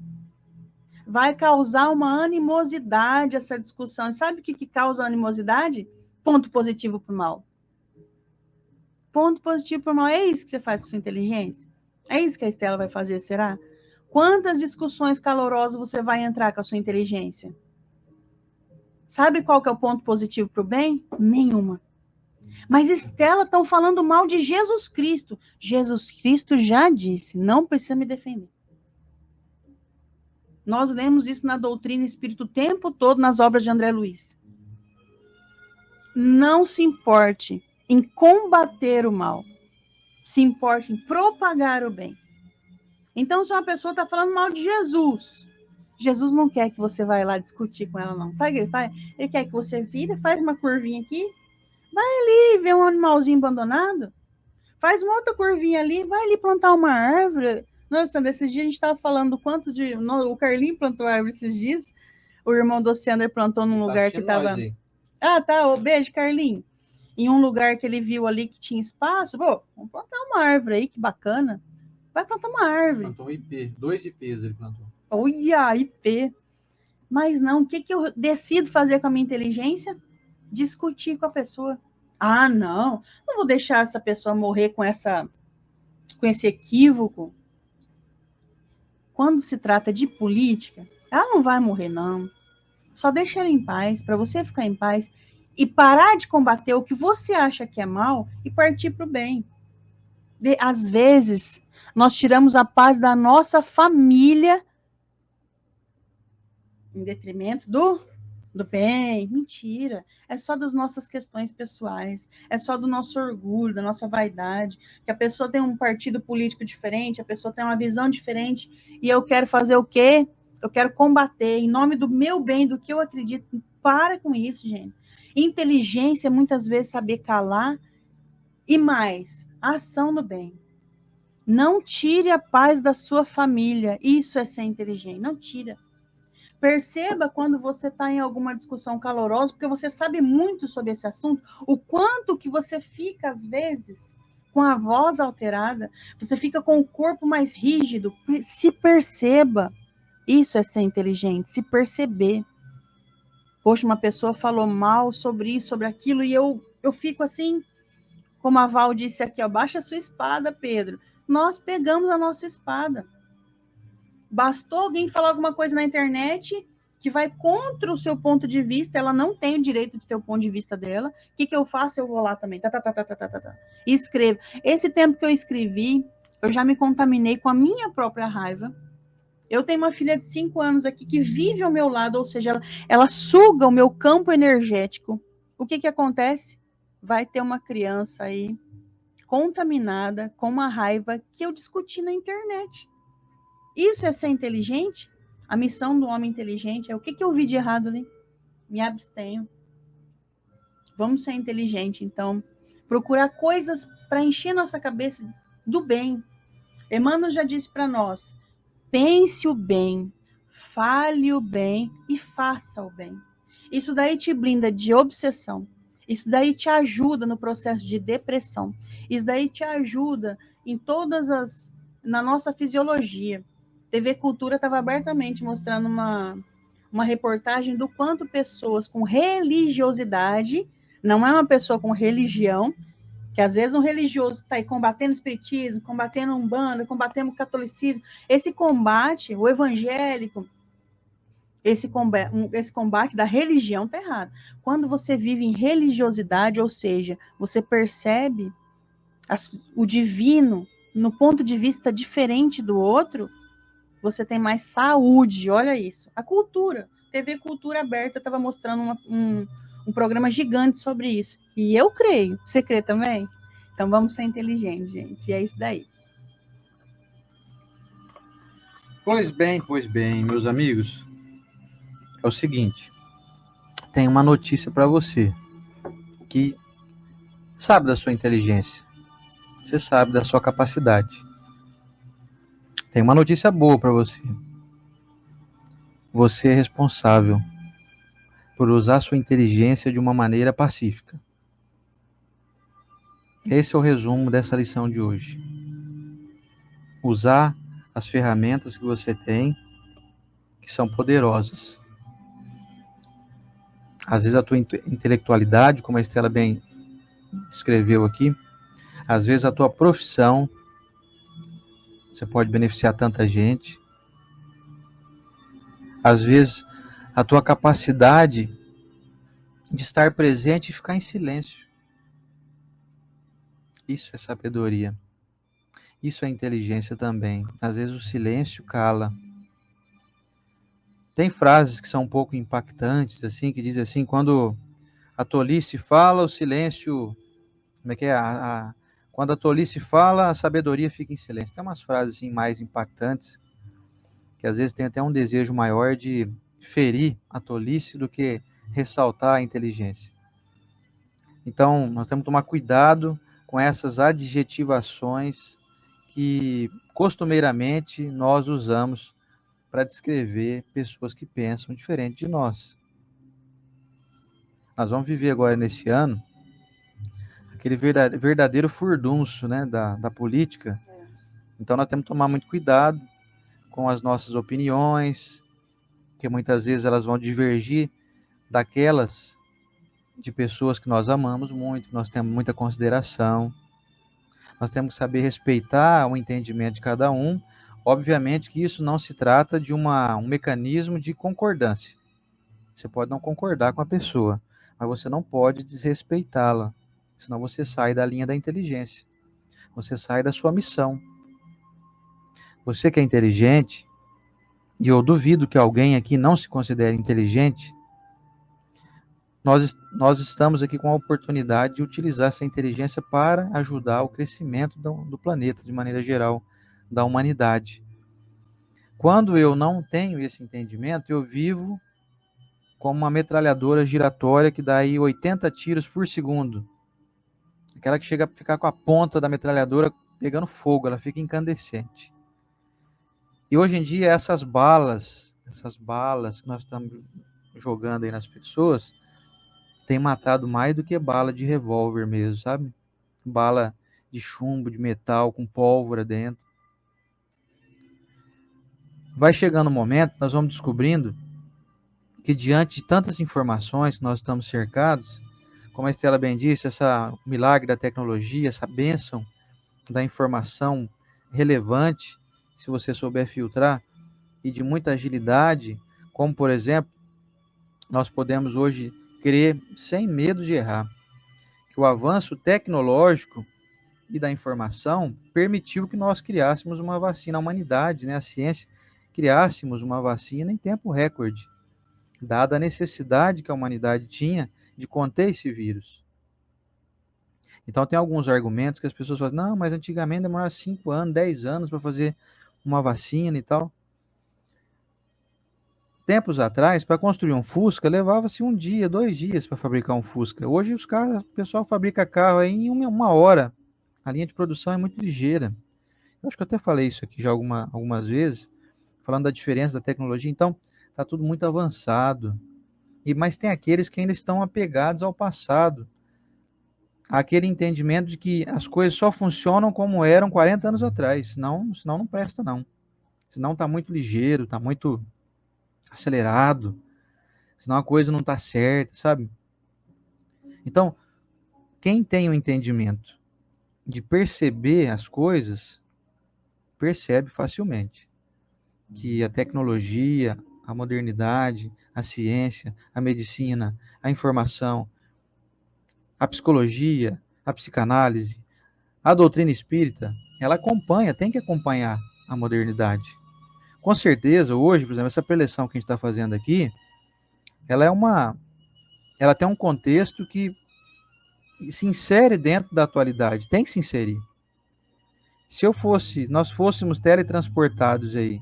Vai causar uma animosidade essa discussão. E sabe o que causa animosidade? Ponto positivo para o mal. Ponto positivo para o mal. É isso que você faz com sua inteligência? É isso que a Estela vai fazer, será? Quantas discussões calorosas você vai entrar com a sua inteligência? Sabe qual que é o ponto positivo para o bem? Nenhuma. Mas Estela, estão falando mal de Jesus Cristo. Jesus Cristo já disse, não precisa me defender. Nós lemos isso na doutrina espírita o tempo todo nas obras de André Luiz. Não se importe em combater o mal. Se importe em propagar o bem. Então, se uma pessoa está falando mal de Jesus, Jesus não quer que você vá lá discutir com ela, não. Sabe o que ele faz? Ele quer que você vira, faz uma curvinha aqui, vai ali ver um animalzinho abandonado, faz uma outra curvinha ali, vai ali plantar uma árvore. Nossa, desses dias a gente estava falando do quanto de... O Carlinho plantou árvore esses dias, o irmão do Oceander plantou num lugar que estava... Ah, tá, beijo, Carlinho. Em um lugar que ele viu ali que tinha espaço, pô, vamos plantar uma árvore aí, que bacana. Vai plantar uma árvore. Plantou um IP, 2 IPs ele plantou. Olha, IP. Mas não, o que eu decido fazer com a minha inteligência? Discutir com a pessoa. Ah, não vou deixar essa pessoa morrer com esse equívoco. Quando se trata de política, ela não vai morrer, não. Só deixa ela em paz, para você ficar em paz e parar de combater o que você acha que é mal e partir para o bem. Às vezes, nós tiramos a paz da nossa família em detrimento do do bem. Mentira. É só das nossas questões pessoais. É só do nosso orgulho, da nossa vaidade. Que a pessoa tem um partido político diferente, a pessoa tem uma visão diferente. E eu quero fazer o quê? Eu quero combater em nome do meu bem, do que eu acredito. Para com isso, gente. Inteligência, muitas vezes, saber calar. E mais, ação no bem. Não tire a paz da sua família. Isso é ser inteligente. Não tira. Perceba quando você está em alguma discussão calorosa, porque você sabe muito sobre esse assunto, o quanto que você fica, às vezes, com a voz alterada, você fica com o corpo mais rígido. Se perceba. Isso é ser inteligente, se perceber. Poxa, uma pessoa falou mal sobre isso, sobre aquilo, e eu fico assim, como a Val disse aqui, ó, baixa a sua espada, Pedro. Nós pegamos a nossa espada. Bastou alguém falar alguma coisa na internet que vai contra o seu ponto de vista, ela não tem o direito de ter o ponto de vista dela. O que eu faço? Eu vou lá também. E escrevo. Esse tempo que eu escrevi, eu já me contaminei com a minha própria raiva. Eu tenho uma filha de 5 anos aqui que vive ao meu lado, ou seja, ela suga o meu campo energético. O que acontece? Vai ter uma criança aí contaminada com uma raiva que eu discuti na internet. Isso é ser inteligente? A missão do homem inteligente é o que eu vi de errado ali? Me abstenho. Vamos ser inteligente, então. Procurar coisas para encher nossa cabeça do bem. Emmanuel já disse para nós: pense o bem, fale o bem e faça o bem. Isso daí te blinda de obsessão. Isso daí te ajuda no processo de depressão. Isso daí te ajuda em na nossa fisiologia. TV Cultura estava abertamente mostrando uma reportagem do quanto pessoas com religiosidade, não é uma pessoa com religião, que às vezes um religioso está aí combatendo o espiritismo, combatendo a Umbanda, combatendo o catolicismo. Esse combate, o evangélico, esse combate da religião está errado. Quando você vive em religiosidade, ou seja, você percebe o divino no ponto de vista diferente do outro, você tem mais saúde, olha isso. A cultura, TV Cultura Aberta estava mostrando um programa gigante sobre isso. E eu creio. Você crê também? Então vamos ser inteligentes, gente. E é isso daí. Pois bem, meus amigos. É o seguinte, tem uma notícia para você que sabe da sua inteligência, você sabe da sua capacidade. Tem uma notícia boa para você. Você é responsável por usar sua inteligência de uma maneira pacífica. Esse é o resumo dessa lição de hoje. Usar as ferramentas que você tem, que são poderosas. Às vezes a tua intelectualidade, como a Estela bem escreveu aqui, às vezes a tua profissão, você pode beneficiar tanta gente. Às vezes a tua capacidade de estar presente e ficar em silêncio. Isso é sabedoria. Isso é inteligência também. Às vezes o silêncio cala. Tem frases que são um pouco impactantes, assim, que dizem assim, quando a tolice fala, o silêncio... Como é que é? Quando a tolice fala, a sabedoria fica em silêncio. Tem umas frases assim, mais impactantes, que às vezes tem até um desejo maior de ferir a tolice do que ressaltar a inteligência. Então, nós temos que tomar cuidado com essas adjetivações que costumeiramente nós usamos para descrever pessoas que pensam diferente de nós. Nós vamos viver agora nesse ano aquele verdadeiro furdunço, né, da política. Então nós temos que tomar muito cuidado com as nossas opiniões, que muitas vezes elas vão divergir daquelas de pessoas que nós amamos muito, nós temos muita consideração. Nós temos que saber respeitar o entendimento de cada um. Obviamente que isso não se trata de um mecanismo de concordância. Você pode não concordar com a pessoa, mas você não pode desrespeitá-la, senão você sai da linha da inteligência. Você sai da sua missão. Você que é inteligente, e eu duvido que alguém aqui não se considere inteligente, Nós estamos aqui com a oportunidade de utilizar essa inteligência para ajudar o crescimento do planeta, de maneira geral, da humanidade. Quando eu não tenho esse entendimento, eu vivo como uma metralhadora giratória que dá aí 80 tiros por segundo. Aquela que chega a ficar com a ponta da metralhadora pegando fogo, ela fica incandescente. E hoje em dia essas balas que nós estamos jogando aí nas pessoas, têm matado mais do que bala de revólver mesmo, sabe? Bala de chumbo, de metal, com pólvora dentro. Vai chegando um momento, nós vamos descobrindo que diante de tantas informações que nós estamos cercados, como a Estela bem disse, essa milagre da tecnologia, essa bênção da informação relevante, se você souber filtrar, e de muita agilidade, como por exemplo, nós podemos hoje crer sem medo de errar, que o avanço tecnológico e da informação permitiu que nós criássemos uma vacina, a humanidade, né, a ciência, criássemos uma vacina em tempo recorde, dada a necessidade que a humanidade tinha de conter esse vírus. Então tem alguns argumentos que as pessoas falam, não, mas antigamente demorava 5 anos, 10 anos para fazer uma vacina e tal. Tempos atrás, para construir um Fusca, levava-se 1 dia, 2 dias para fabricar um Fusca. Hoje o pessoal fabrica carro aí em uma hora. A linha de produção é muito ligeira. Eu acho que eu até falei isso aqui já algumas vezes, falando da diferença da tecnologia. Então, está tudo muito avançado. Mas tem aqueles que ainda estão apegados ao passado. Aquele entendimento de que as coisas só funcionam como eram 40 anos atrás. Senão não presta, não. Senão está muito ligeiro, está muito acelerado. Senão a coisa não está certa, sabe? Então, quem tem o entendimento de perceber as coisas, percebe facilmente que a tecnologia, a modernidade, a ciência, a medicina, a informação, a psicologia, a psicanálise, a doutrina espírita, ela acompanha, tem que acompanhar a modernidade. Com certeza, hoje, por exemplo, essa preleção que a gente está fazendo aqui, ela tem um contexto que se insere dentro da atualidade, tem que se inserir. Se nós fôssemos teletransportados aí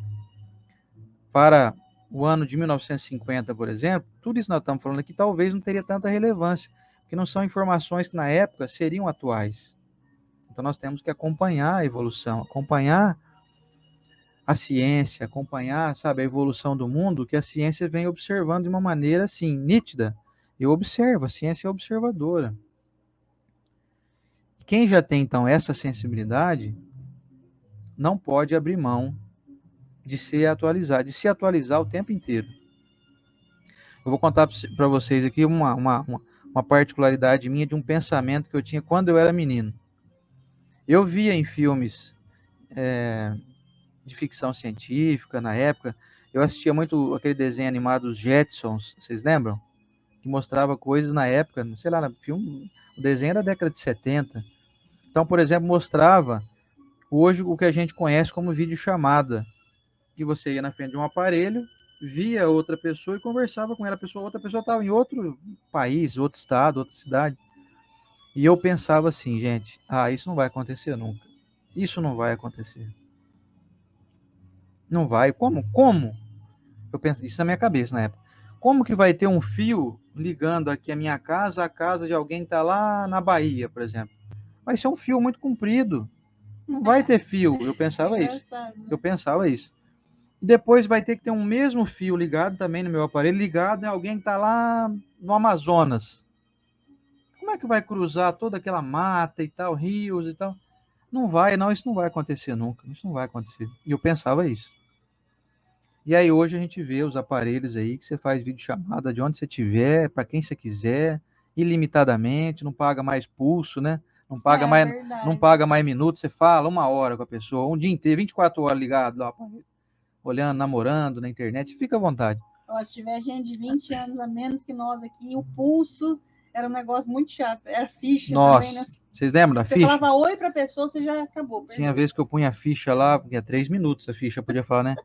para o ano de 1950, por exemplo, tudo isso que nós estamos falando aqui talvez não teria tanta relevância, porque não são informações que na época seriam atuais. Então nós temos que acompanhar a evolução, acompanhar a ciência, acompanhar, sabe, a evolução do mundo, que a ciência vem observando de uma maneira assim nítida. Eu observo, a ciência é observadora. Quem já tem então essa sensibilidade não pode abrir mão de se atualizar o tempo inteiro. Eu vou contar para vocês aqui uma particularidade minha de um pensamento que eu tinha quando eu era menino. Eu via em filmes de ficção científica, na época, eu assistia muito aquele desenho animado Os Jetsons, vocês lembram? Que mostrava coisas na época, não sei lá, no filme, o desenho era da década de 70. Então, por exemplo, mostrava hoje o que a gente conhece como videochamada, que você ia na frente de um aparelho, via outra pessoa e conversava com ela. Outra pessoa estava em outro país, outro estado, outra cidade. E eu pensava assim, gente, isso não vai acontecer nunca. Isso não vai acontecer. Não vai. Como? Eu penso, isso na minha cabeça na época. Como que vai ter um fio ligando aqui a minha casa à casa de alguém que está lá na Bahia, por exemplo? Vai ser um fio muito comprido. Não vai ter fio. Eu pensava isso. Eu pensava isso. Depois vai ter que ter um mesmo fio ligado também no meu aparelho, ligado em alguém que está lá no Amazonas. Como é que vai cruzar toda aquela mata e tal, rios e tal? Não vai, não, isso não vai acontecer nunca. Isso não vai acontecer. E eu pensava isso. E aí hoje a gente vê os aparelhos aí que você faz videochamada de onde você estiver, para quem você quiser, ilimitadamente, não paga mais pulso, né? Não paga mais minutos, você fala 1 hora com a pessoa, um dia inteiro, 24 horas ligado lá, olhando, namorando na internet, fica à vontade. Se tiver gente de 20 anos a menos que nós aqui, o pulso era um negócio muito chato, era ficha. Nossa, também, né? Vocês lembram da ficha? Você falava oi para a pessoa, você já acabou. Tinha vez que eu punha a ficha lá, porque 3 minutos a ficha, podia falar, né?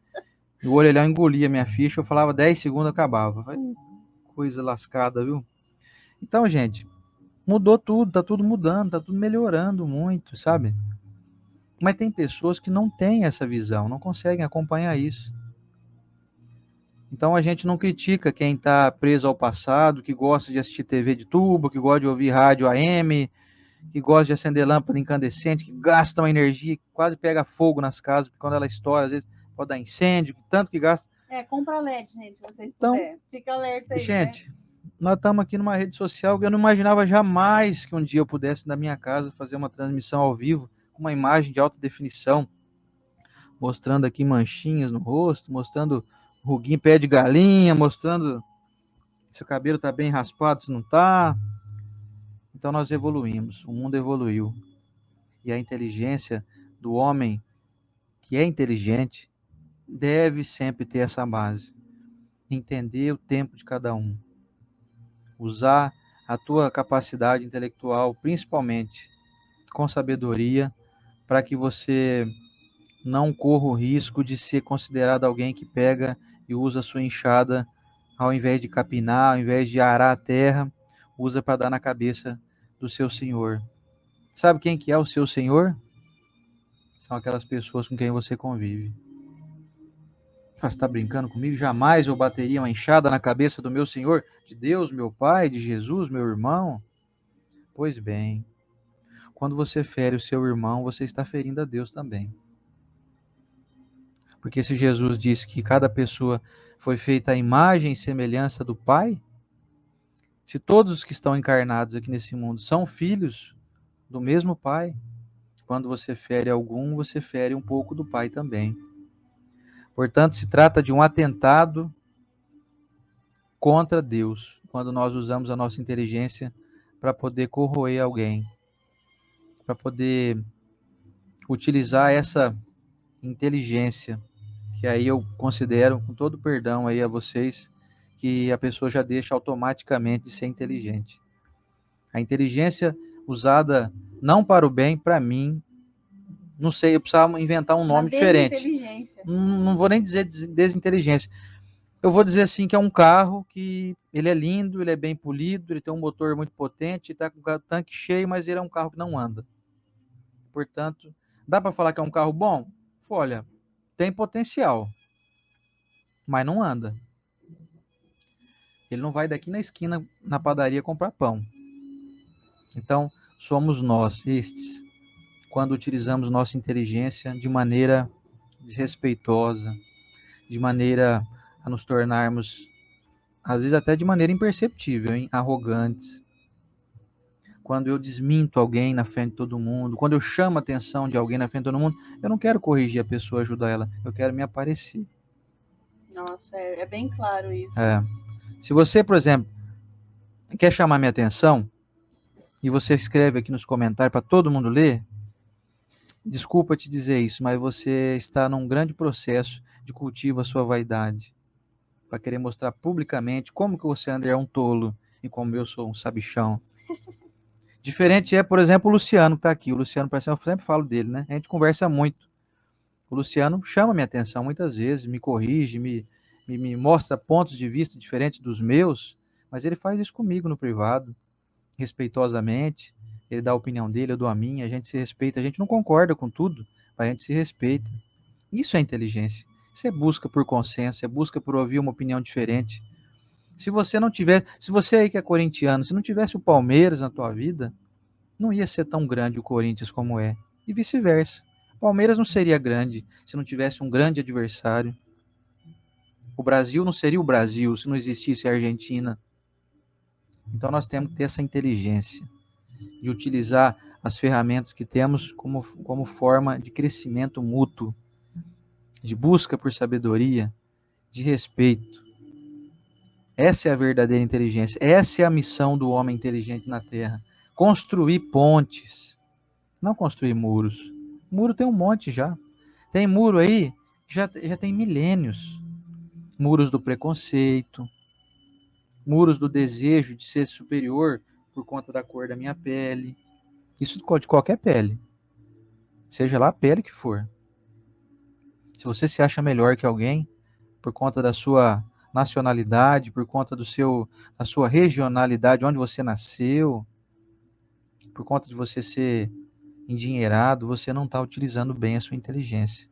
E o orelhão engolia minha ficha, eu falava 10 segundos, acabava. Coisa lascada, viu? Então, gente, mudou tudo, tá tudo mudando, tá tudo melhorando muito, sabe? Mas tem pessoas que não têm essa visão, não conseguem acompanhar isso. Então a gente não critica quem está preso ao passado, que gosta de assistir TV de tubo, que gosta de ouvir rádio AM, que gosta de acender lâmpada incandescente, que gasta uma energia que quase pega fogo nas casas, porque quando ela estoura, às vezes pode dar incêndio, tanto que gasta. Compra LED, gente, se vocês Então, puderem. Fica alerta aí, gente, nós estamos aqui numa rede social que eu não imaginava jamais que um dia eu pudesse, na minha casa, fazer uma transmissão ao vivo, com uma imagem de alta definição, mostrando aqui manchinhas no rosto, mostrando ruguinho, pé de galinha, mostrando se o cabelo está bem raspado, se não está. Então nós evoluímos, o mundo evoluiu. E a inteligência do homem que é inteligente deve sempre ter essa base. Entender o tempo de cada um. Usar a tua capacidade intelectual, principalmente com sabedoria, para que você não corra o risco de ser considerado alguém que pega e usa a sua enxada ao invés de capinar, ao invés de arar a terra, usa para dar na cabeça do seu senhor. Sabe quem que é o seu senhor? São aquelas pessoas com quem você convive. Você está brincando comigo? Jamais eu bateria uma enxada na cabeça do meu senhor, de Deus, meu pai, de Jesus, meu irmão. Pois bem, quando você fere o seu irmão, você está ferindo a Deus também. Porque se Jesus disse que cada pessoa foi feita à imagem e semelhança do Pai, se todos os que estão encarnados aqui nesse mundo são filhos do mesmo Pai, quando você fere algum, você fere um pouco do Pai também. Portanto, se trata de um atentado contra Deus, quando nós usamos a nossa inteligência para poder corroer alguém, para poder utilizar essa inteligência, que aí eu considero, com todo perdão aí a vocês, que a pessoa já deixa automaticamente de ser inteligente. A inteligência usada não para o bem, para mim, não sei, eu precisava inventar um nome diferente. Não vou nem dizer desinteligência. Eu vou dizer assim que é um carro que ele é lindo, ele é bem polido, ele tem um motor muito potente, está com o tanque cheio, mas ele é um carro que não anda. Portanto, dá para falar que é um carro bom? Olha, tem potencial, mas não anda. Ele não vai daqui na esquina, na padaria, comprar pão. Então, somos nós, estes, quando utilizamos nossa inteligência de maneira desrespeitosa, de maneira a nos tornarmos, às vezes até de maneira imperceptível, arrogantes. Quando eu desminto alguém na frente de todo mundo, quando eu chamo a atenção de alguém na frente de todo mundo, eu não quero corrigir a pessoa, ajudar ela, eu quero me aparecer. Nossa, é bem claro isso. Se você, por exemplo, quer chamar minha atenção, e você escreve aqui nos comentários para todo mundo ler, desculpa te dizer isso, mas você está num grande processo de cultivo à sua vaidade, para querer mostrar publicamente como que você, André, é um tolo e como eu sou um sabichão. Diferente é, por exemplo, o Luciano que está aqui. O Luciano, parece que eu sempre falo dele, né? A gente conversa muito. O Luciano chama minha atenção muitas vezes, me corrige, me mostra pontos de vista diferentes dos meus, mas ele faz isso comigo no privado, respeitosamente. Ele dá a opinião dele, eu dou a minha, a gente se respeita, a gente não concorda com tudo, mas a gente se respeita. Isso é inteligência. Isso é busca por consenso, é busca por ouvir uma opinião diferente. Se você não tiver, se você aí que é corintiano, se não tivesse o Palmeiras na tua vida, não ia ser tão grande o Corinthians como é. E vice-versa. O Palmeiras não seria grande se não tivesse um grande adversário. O Brasil não seria o Brasil se não existisse a Argentina. Então nós temos que ter essa inteligência de utilizar as ferramentas que temos como forma de crescimento mútuo, de busca por sabedoria, de respeito. Essa é a verdadeira inteligência. Essa é a missão do homem inteligente na Terra. Construir pontes, não construir muros. Muro tem um monte já. Tem muro aí que já tem milênios. Muros do preconceito, muros do desejo de ser superior por conta da cor da minha pele. Isso de qualquer pele. Seja lá a pele que for. Se você se acha melhor que alguém por conta da sua nacionalidade, por conta da sua regionalidade, onde você nasceu, por conta de você ser endinheirado, você não está utilizando bem a sua inteligência.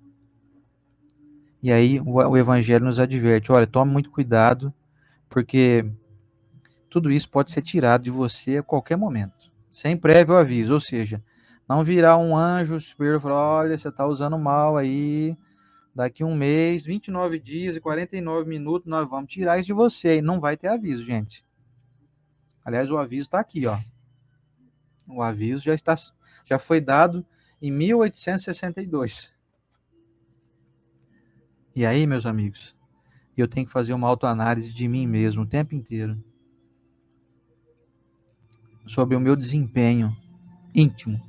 E aí o Evangelho nos adverte, olha, tome muito cuidado, porque tudo isso pode ser tirado de você a qualquer momento, sem prévio aviso, ou seja, não virá um anjo superior e falar, olha, você está usando mal aí, daqui um mês, 29 dias e 49 minutos, nós vamos tirar isso de você, e não vai ter aviso, gente. Aliás, o aviso está aqui, ó. O aviso já foi dado em 1862. E aí, meus amigos, eu tenho que fazer uma autoanálise de mim mesmo o tempo inteiro, sobre o meu desempenho íntimo,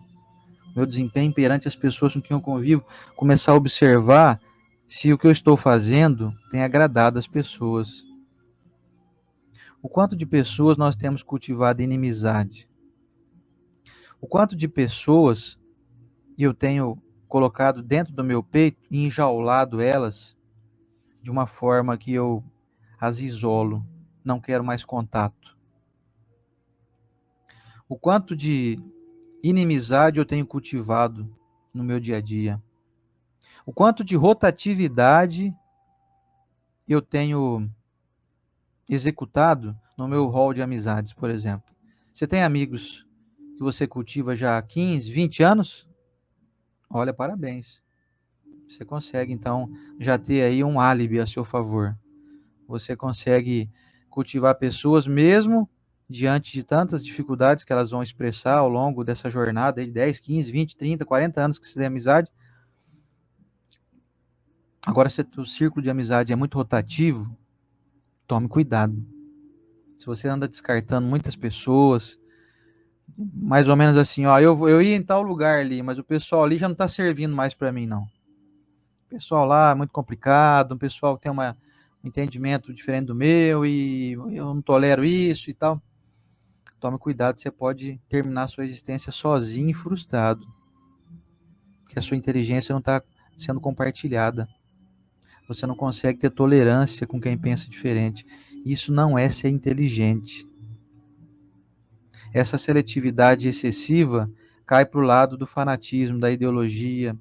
meu desempenho perante as pessoas com quem eu convivo, começar a observar se o que eu estou fazendo tem agradado as pessoas. O quanto de pessoas nós temos cultivado inimizade? O quanto de pessoas eu tenho colocado dentro do meu peito e enjaulado elas de uma forma que eu as isolo, não quero mais contato? O quanto de inimizade eu tenho cultivado no meu dia a dia? O quanto de rotatividade eu tenho executado no meu rol de amizades, por exemplo? Você tem amigos que você cultiva já há 15, 20 anos? Olha, parabéns. Você consegue, então, já ter aí um álibi a seu favor. Você consegue cultivar pessoas mesmo diante de tantas dificuldades que elas vão expressar ao longo dessa jornada de 10, 15, 20, 30, 40 anos que você tem amizade. Agora, se o círculo de amizade é muito rotativo, tome cuidado. Se você anda descartando muitas pessoas, mais ou menos assim, ó, eu ia em tal lugar ali, mas o pessoal ali já não está servindo mais para mim, não. O pessoal lá é muito complicado, o pessoal tem um entendimento diferente do meu e eu não tolero isso e tal. Tome cuidado, você pode terminar sua existência sozinho e frustrado, porque a sua inteligência não está sendo compartilhada. Você não consegue ter tolerância com quem pensa diferente. Isso não é ser inteligente. Essa seletividade excessiva cai para o lado do fanatismo, da ideologia,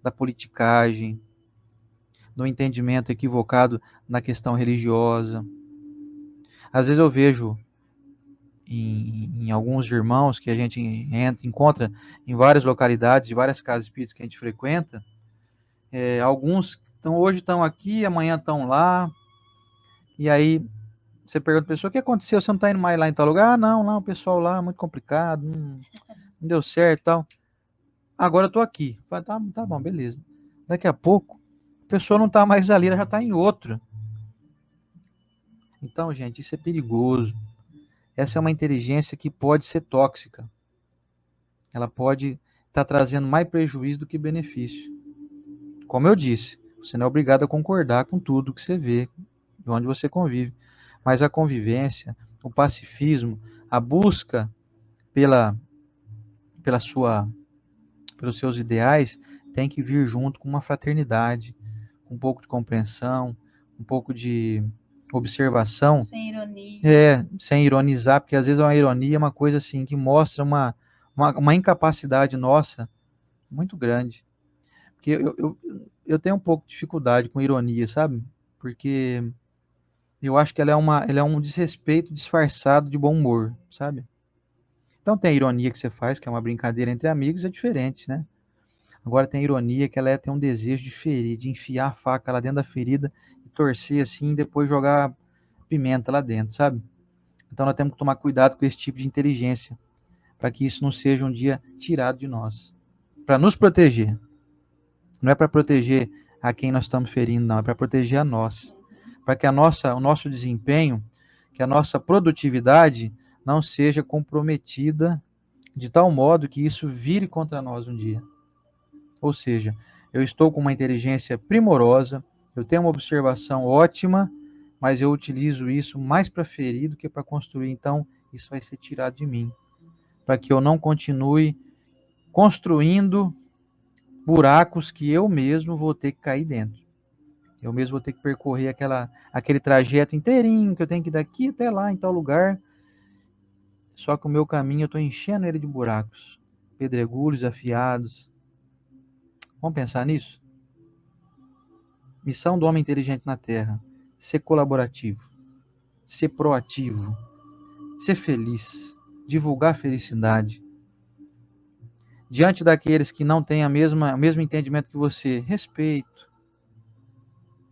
da politicagem, do entendimento equivocado na questão religiosa. Às vezes eu vejo em alguns irmãos que a gente encontra em várias localidades, de várias casas espíritas que a gente frequenta, alguns hoje estão aqui, amanhã estão lá, e aí você pergunta a pessoa, o que aconteceu? Você não está indo mais lá em tal lugar? Ah, não, o pessoal lá é muito complicado, não deu certo e tal. Agora eu estou aqui. Fala, tá bom, beleza. Daqui a pouco, a pessoa não está mais ali, ela já está em outro. Então, gente, isso é perigoso. Essa é uma inteligência que pode ser tóxica. Ela pode estar trazendo mais prejuízo do que benefício. Como eu disse, você não é obrigado a concordar com tudo que você vê, de onde você convive. Mas a convivência, o pacifismo, a busca pela, pela sua, pelos seus ideais, tem que vir junto com uma fraternidade, um pouco de compreensão, um pouco de observação. Sem ironia. Sem ironizar, porque às vezes uma ironia é uma coisa assim que mostra uma incapacidade nossa muito grande. Porque eu tenho um pouco de dificuldade com ironia, sabe? Porque eu acho que ela é um desrespeito disfarçado de bom humor, sabe? Então tem a ironia que você faz, que é uma brincadeira entre amigos, é diferente, né? Agora tem a ironia que ela tem um desejo de ferir, de enfiar a faca lá dentro da ferida e torcer assim e depois jogar pimenta lá dentro, sabe? Então nós temos que tomar cuidado com esse tipo de inteligência, para que isso não seja um dia tirado de nós. Para nos proteger. Não é para proteger a quem nós estamos ferindo, não, é para proteger a nós. Para que o nosso desempenho, que a nossa produtividade não seja comprometida de tal modo que isso vire contra nós um dia. Ou seja, eu estou com uma inteligência primorosa, eu tenho uma observação ótima, mas eu utilizo isso mais para ferir do que para construir. Então, isso vai ser tirado de mim, para que eu não continue construindo buracos que eu mesmo vou ter que cair dentro. Eu mesmo vou ter que percorrer aquele trajeto inteirinho, que eu tenho que ir daqui até lá, em tal lugar. Só que o meu caminho eu estou enchendo ele de buracos, pedregulhos afiados. Vamos pensar nisso? Missão do homem inteligente na Terra: ser colaborativo, ser proativo, ser feliz, divulgar felicidade. Diante daqueles que não têm o mesmo entendimento que você, respeito.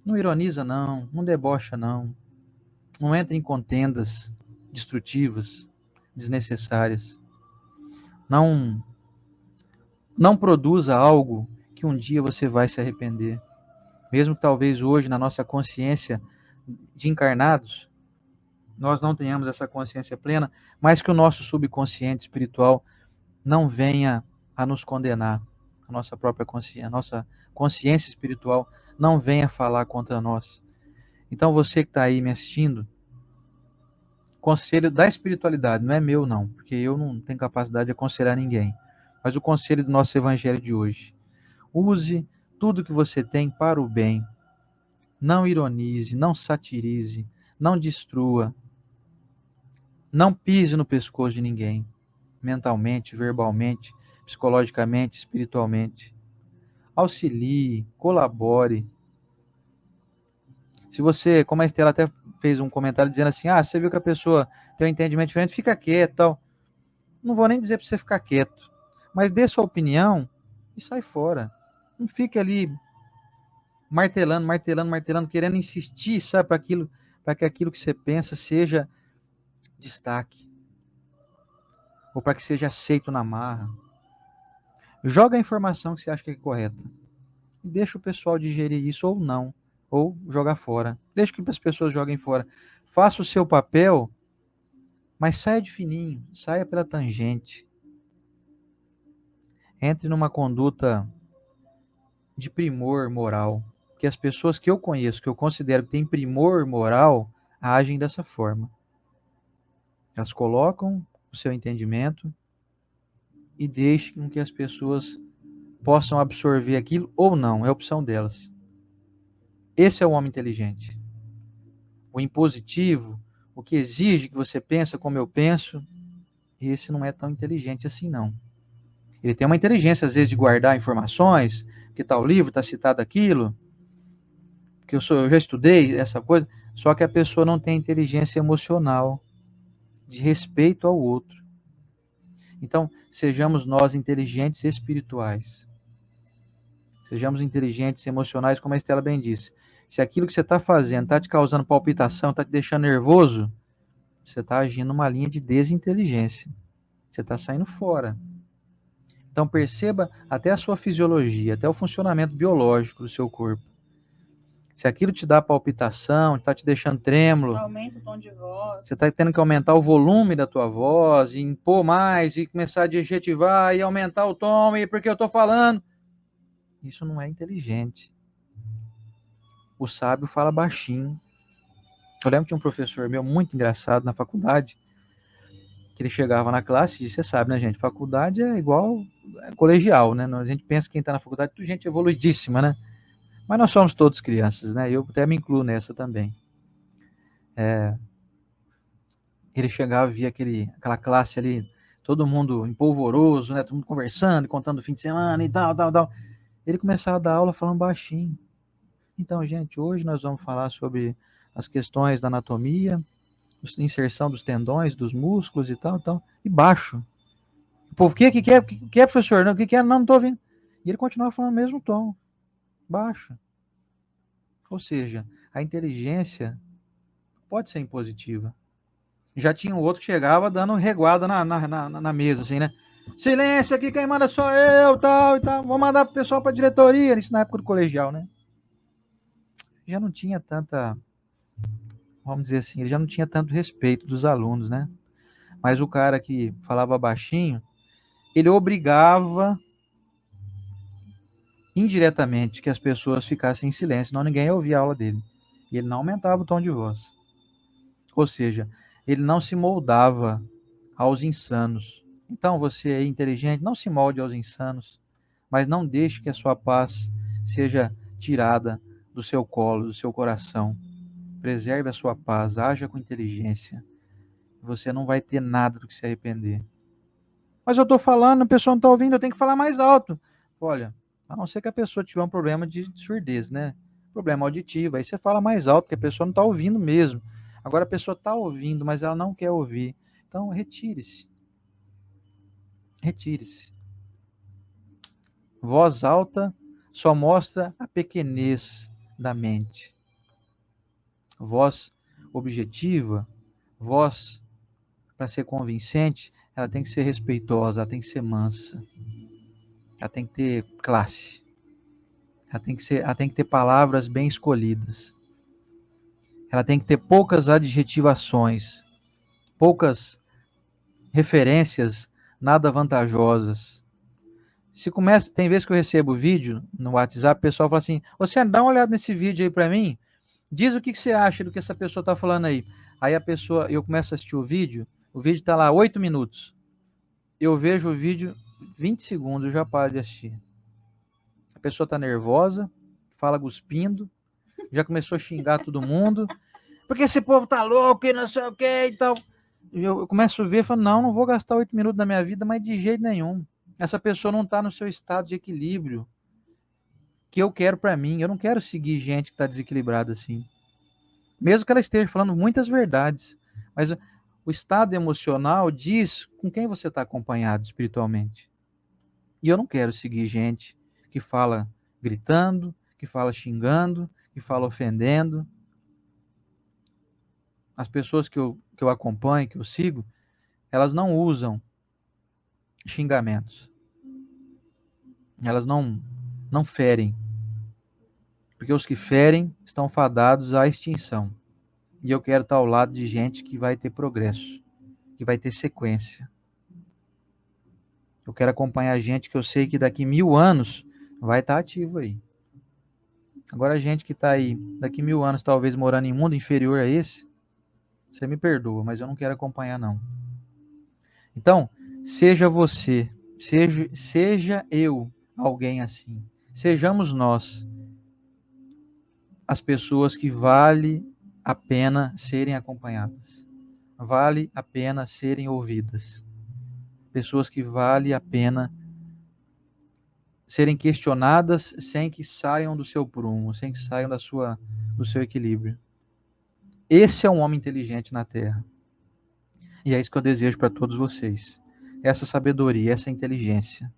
Não ironiza, não. Não debocha, não. Não entra em contendas destrutivas, desnecessárias. Não, não produza algo que um dia você vai se arrepender. Mesmo que talvez hoje, na nossa consciência de encarnados, nós não tenhamos essa consciência plena, mas que o nosso subconsciente espiritual não venha a nos condenar, a nossa própria consciência, a nossa consciência espiritual não venha falar contra nós. Então você que está aí me assistindo, conselho da espiritualidade, não é meu não, porque eu não tenho capacidade de aconselhar ninguém, mas o conselho do nosso evangelho de hoje: use tudo que você tem para o bem, não ironize, não satirize, não destrua, não pise no pescoço de ninguém, mentalmente, verbalmente, psicologicamente, espiritualmente. Auxilie, colabore. Se você, como a Estela até fez um comentário dizendo assim, você viu que a pessoa tem um entendimento diferente, fica quieto, tal. Não vou nem dizer para você ficar quieto, mas dê sua opinião e sai fora. Não fique ali martelando, martelando, martelando, querendo insistir, sabe, para que aquilo que você pensa seja destaque, ou para que seja aceito na marra. Joga a informação que você acha que é correta. E deixa o pessoal digerir isso ou não, ou jogar fora. Deixa que as pessoas joguem fora. Faça o seu papel, mas saia de fininho, saia pela tangente. Entre numa conduta de primor moral. Que as pessoas que eu conheço, que eu considero que têm primor moral, agem dessa forma. Elas colocam o seu entendimento e deixam que as pessoas possam absorver aquilo ou não, é a opção delas. Esse é o homem inteligente. O impositivo, o que exige que você pense como eu penso, esse não é tão inteligente assim, não. Ele tem uma inteligência, às vezes, de guardar informações, que tal livro, está citado aquilo, que eu já estudei essa coisa, só que a pessoa não tem inteligência emocional, de respeito ao outro. Então, sejamos nós inteligentes espirituais. Sejamos inteligentes emocionais, como a Estela bem disse. Se aquilo que você está fazendo está te causando palpitação, está te deixando nervoso, você está agindo numa linha de desinteligência. Você está saindo fora. Então perceba até a sua fisiologia, até o funcionamento biológico do seu corpo. Se aquilo te dá palpitação, está te deixando trêmulo, Aumenta o tom de voz. Você está tendo que aumentar o volume da tua voz, e impor mais, e começar a adjetivar, e aumentar o tom, e porque eu estou falando. Isso não é inteligente. O sábio fala baixinho. Eu lembro que tinha um professor meu muito engraçado na faculdade, que ele chegava na classe, e você sabe, né, gente? Faculdade é igual colegial, né? A gente pensa que quem está na faculdade é tudo gente evoluidíssima, né? Mas nós somos todos crianças, né? Eu até me incluo nessa também. Ele chegava e via aquela classe ali, todo mundo empolvoroso, né? Todo mundo conversando, contando o fim de semana e tal, tal, tal. Ele começava a dar aula falando baixinho. Então, gente, hoje nós vamos falar sobre as questões da anatomia, inserção dos tendões, dos músculos e tal, tal. E baixo. O povo, o que é, professor? Não, o que é? Não, não estou ouvindo. E ele continuava falando o mesmo tom, baixo. Ou seja, a inteligência pode ser impositiva. Já tinha um outro que chegava dando reguada na mesa, assim, né? Silêncio aqui, quem manda sou eu, tal e tal. Vou mandar pro pessoal pra diretoria. Isso na época do colegial, né? Já não tinha tanta, vamos dizer assim, ele já não tinha tanto respeito dos alunos, né? Mas o cara que falava baixinho, ele obrigava indiretamente que as pessoas ficassem em silêncio, senão ninguém ia ouvir a aula dele. E ele não aumentava o tom de voz. Ou seja, ele não se moldava aos insanos. Então, você é inteligente, não se molde aos insanos, mas não deixe que a sua paz seja tirada do seu colo, do seu coração. Preserve a sua paz, haja com inteligência. Você não vai ter nada do que se arrepender. Mas eu estou falando, a pessoa não está ouvindo, eu tenho que falar mais alto. Olha, a não ser que a pessoa tiver um problema de surdez, né? Problema auditivo, aí você fala mais alto, porque a pessoa não está ouvindo mesmo. Agora a pessoa está ouvindo, mas ela não quer ouvir. Então, retire-se. Retire-se. Voz alta só mostra a pequenez da mente. Voz objetiva, voz para ser convincente, ela tem que ser respeitosa, ela tem que ser mansa. Ela tem que ter classe. Ela tem que ter palavras bem escolhidas. Ela tem que ter poucas adjetivações, poucas referências nada vantajosas. Tem vezes que eu recebo vídeo no WhatsApp, o pessoal fala assim: "Você dá uma olhada nesse vídeo aí para mim, diz o que você acha do que essa pessoa está falando aí". Aí eu começo a assistir o vídeo está lá 8 minutos. Eu vejo o vídeo 20 segundos, eu já paro de assistir. A pessoa está nervosa, fala cuspindo, já começou a xingar todo mundo, porque esse povo tá louco e não sei o que e tal. Eu começo a ver e falo: não vou gastar 8 minutos da minha vida, mas de jeito nenhum. Essa pessoa não está no seu estado de equilíbrio que eu quero para mim. Eu não quero seguir gente que está desequilibrada assim. Mesmo que ela esteja falando muitas verdades. Mas o estado emocional diz com quem você está acompanhado espiritualmente. E eu não quero seguir gente que fala gritando, que fala xingando, que fala ofendendo. As pessoas que eu acompanho, que eu sigo, elas não usam xingamentos. Elas não ferem. Porque os que ferem estão fadados à extinção. E eu quero estar ao lado de gente que vai ter progresso, que vai ter sequência. Eu quero acompanhar gente que eu sei que daqui 1000 anos vai estar ativo aí. Agora a gente que está aí daqui 1000 anos talvez morando em mundo inferior a esse, você me perdoa, mas eu não quero acompanhar não. Então, seja você, seja eu alguém assim. Sejamos nós as pessoas que vale a pena serem acompanhadas. Vale a pena serem ouvidas. Pessoas que vale a pena serem questionadas sem que saiam do seu prumo, sem que saiam do seu equilíbrio. Esse é um homem inteligente na Terra. E é isso que eu desejo para todos vocês. Essa sabedoria, essa inteligência,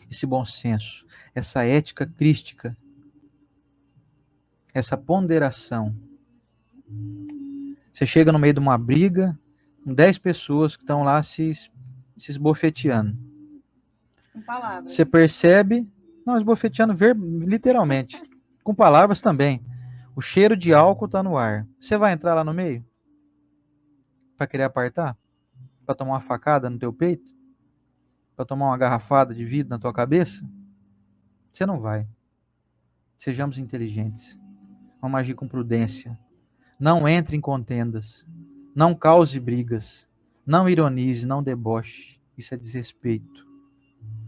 esse bom senso, essa ética crística, essa ponderação. Você chega no meio de uma briga, com 10 pessoas que estão lá se esbofeteando. Com palavras. Você percebe, não, esbofeteando literalmente, com palavras também. O cheiro de álcool está no ar. Você vai entrar lá no meio? Para querer apartar? Para tomar uma facada no teu peito? Para tomar uma garrafada de vidro na tua cabeça? Você não vai. Sejamos inteligentes. Vamos agir com prudência. Não entre em contendas. Não cause brigas. Não ironize, não deboche. Isso é desrespeito.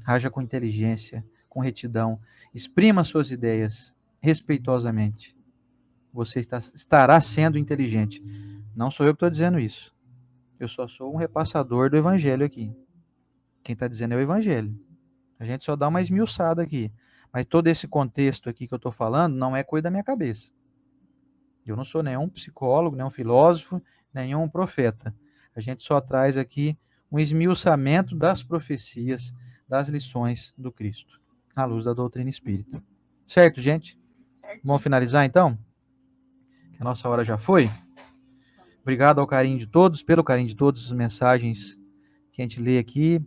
Haja com inteligência, com retidão. Exprima suas ideias respeitosamente. Você estará sendo inteligente. Não sou eu que estou dizendo isso. Eu só sou um repassador do evangelho aqui. Quem está dizendo é o evangelho. A gente só dá uma esmiuçada aqui. Mas todo esse contexto aqui que eu estou falando não é coisa da minha cabeça. Eu não sou nenhum psicólogo, nenhum filósofo, nenhum profeta. A gente só traz aqui um esmiuçamento das profecias, das lições do Cristo, à luz da doutrina espírita. Certo, gente? Certo. Vamos finalizar, então? Que a nossa hora já foi. Obrigado ao carinho de todos, pelo carinho de todas as mensagens que a gente lê aqui.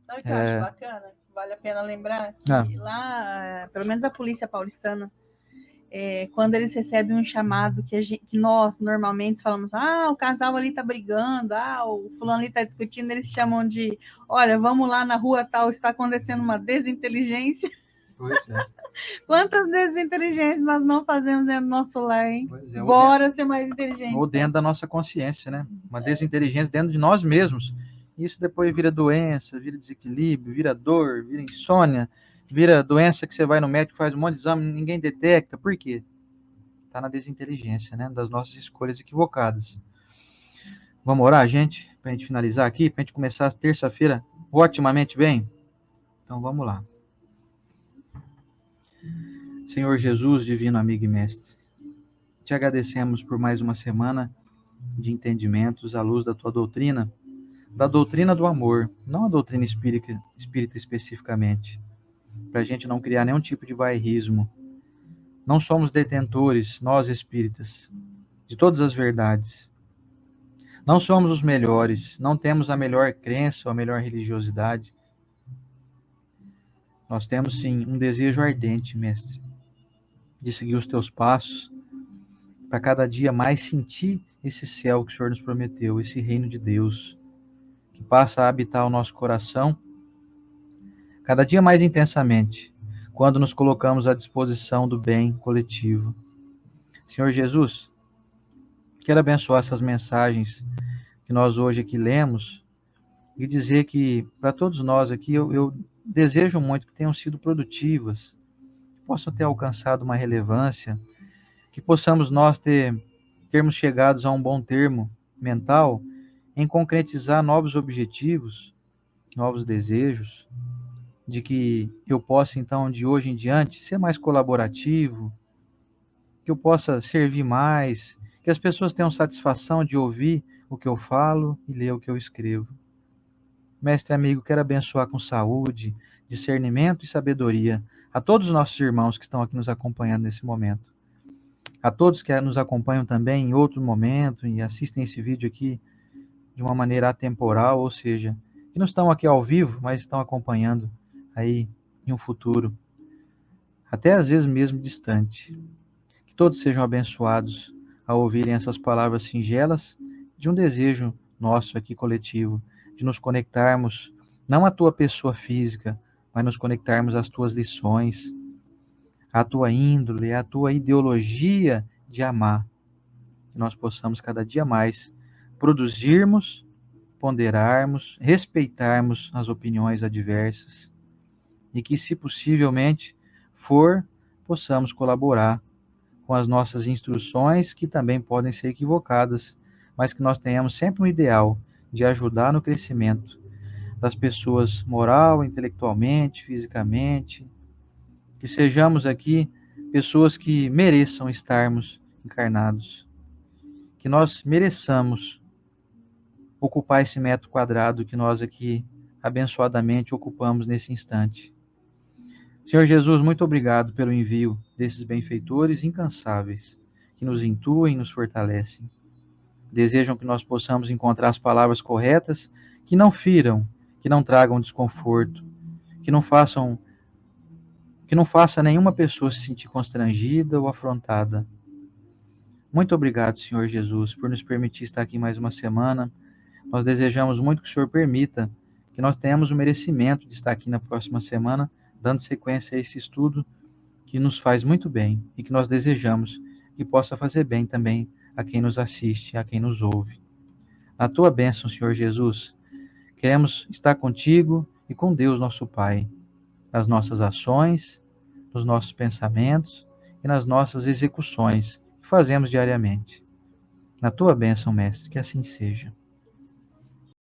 Sabe o que eu acho bacana? Vale a pena lembrar que lá, pelo menos a polícia paulistana, quando eles recebem um chamado que nós normalmente falamos, o casal ali tá brigando, o fulano ali tá discutindo, eles chamam de, olha, vamos lá na rua tal, está acontecendo uma desinteligência. Pois é. Quantas desinteligências nós não fazemos dentro do nosso lar, hein? Pois é, Bora ser mais inteligente. Ou dentro da nossa consciência, né? Uma desinteligência dentro de nós mesmos. Isso depois vira doença, vira desequilíbrio, vira dor, vira insônia, Vira doença que você vai no médico, faz um monte de exame, ninguém detecta. Por quê? Está na desinteligência, né? Das nossas escolhas equivocadas. Vamos orar, gente? Para a gente finalizar aqui, para a gente começar a terça-feira otimamente bem? Então vamos lá. Senhor Jesus, divino amigo e mestre, te agradecemos por mais uma semana de entendimentos à luz da tua doutrina, da doutrina do amor, não a doutrina espírita especificamente, para a gente não criar nenhum tipo de bairrismo. Não somos detentores, nós espíritas, de todas as verdades. Não somos os melhores, não temos a melhor crença ou a melhor religiosidade. Nós temos sim um desejo ardente, mestre, de seguir os teus passos, para cada dia mais sentir esse céu que o Senhor nos prometeu, esse reino de Deus, que passa a habitar o nosso coração cada dia mais intensamente, quando nos colocamos à disposição do bem coletivo. Senhor Jesus, quero abençoar essas mensagens que nós hoje aqui lemos e dizer que, para todos nós aqui, eu desejo muito que tenham sido produtivas, que possam ter alcançado uma relevância, que possamos nós termos chegados a um bom termo mental em concretizar novos objetivos, novos desejos, de que eu possa, então, de hoje em diante, ser mais colaborativo, que eu possa servir mais, que as pessoas tenham satisfação de ouvir o que eu falo e ler o que eu escrevo. Mestre amigo, quero abençoar com saúde, discernimento e sabedoria a todos os nossos irmãos que estão aqui nos acompanhando nesse momento. A todos que nos acompanham também em outro momento e assistem esse vídeo aqui de uma maneira atemporal, ou seja, que não estão aqui ao vivo, mas estão acompanhando aí em um futuro, até às vezes mesmo distante. Que todos sejam abençoados ao ouvirem essas palavras singelas de um desejo nosso aqui coletivo, de nos conectarmos, não à tua pessoa física, mas nos conectarmos às tuas lições, à tua índole, à tua ideologia de amar. Que nós possamos cada dia mais produzirmos, ponderarmos, respeitarmos as opiniões adversas e que, se possivelmente for, possamos colaborar com as nossas instruções, que também podem ser equivocadas, mas que nós tenhamos sempre um ideal de ajudar no crescimento das pessoas moral, intelectualmente, fisicamente, que sejamos aqui pessoas que mereçam estarmos encarnados, que nós mereçamos ocupar esse metro quadrado que nós aqui abençoadamente ocupamos nesse instante. Senhor Jesus, muito obrigado pelo envio desses benfeitores incansáveis, que nos intuem e nos fortalecem. Desejam que nós possamos encontrar as palavras corretas, que não firam, que não tragam desconforto, que não faça nenhuma pessoa se sentir constrangida ou afrontada. Muito obrigado, Senhor Jesus, por nos permitir estar aqui mais uma semana. Nós desejamos muito que o Senhor permita que nós tenhamos o merecimento de estar aqui na próxima semana, dando sequência a esse estudo que nos faz muito bem e que nós desejamos que possa fazer bem também a quem nos assiste, a quem nos ouve. Na tua bênção, Senhor Jesus, queremos estar contigo e com Deus, nosso Pai, nas nossas ações, nos nossos pensamentos e nas nossas execuções que fazemos diariamente. Na tua bênção, Mestre, que assim seja.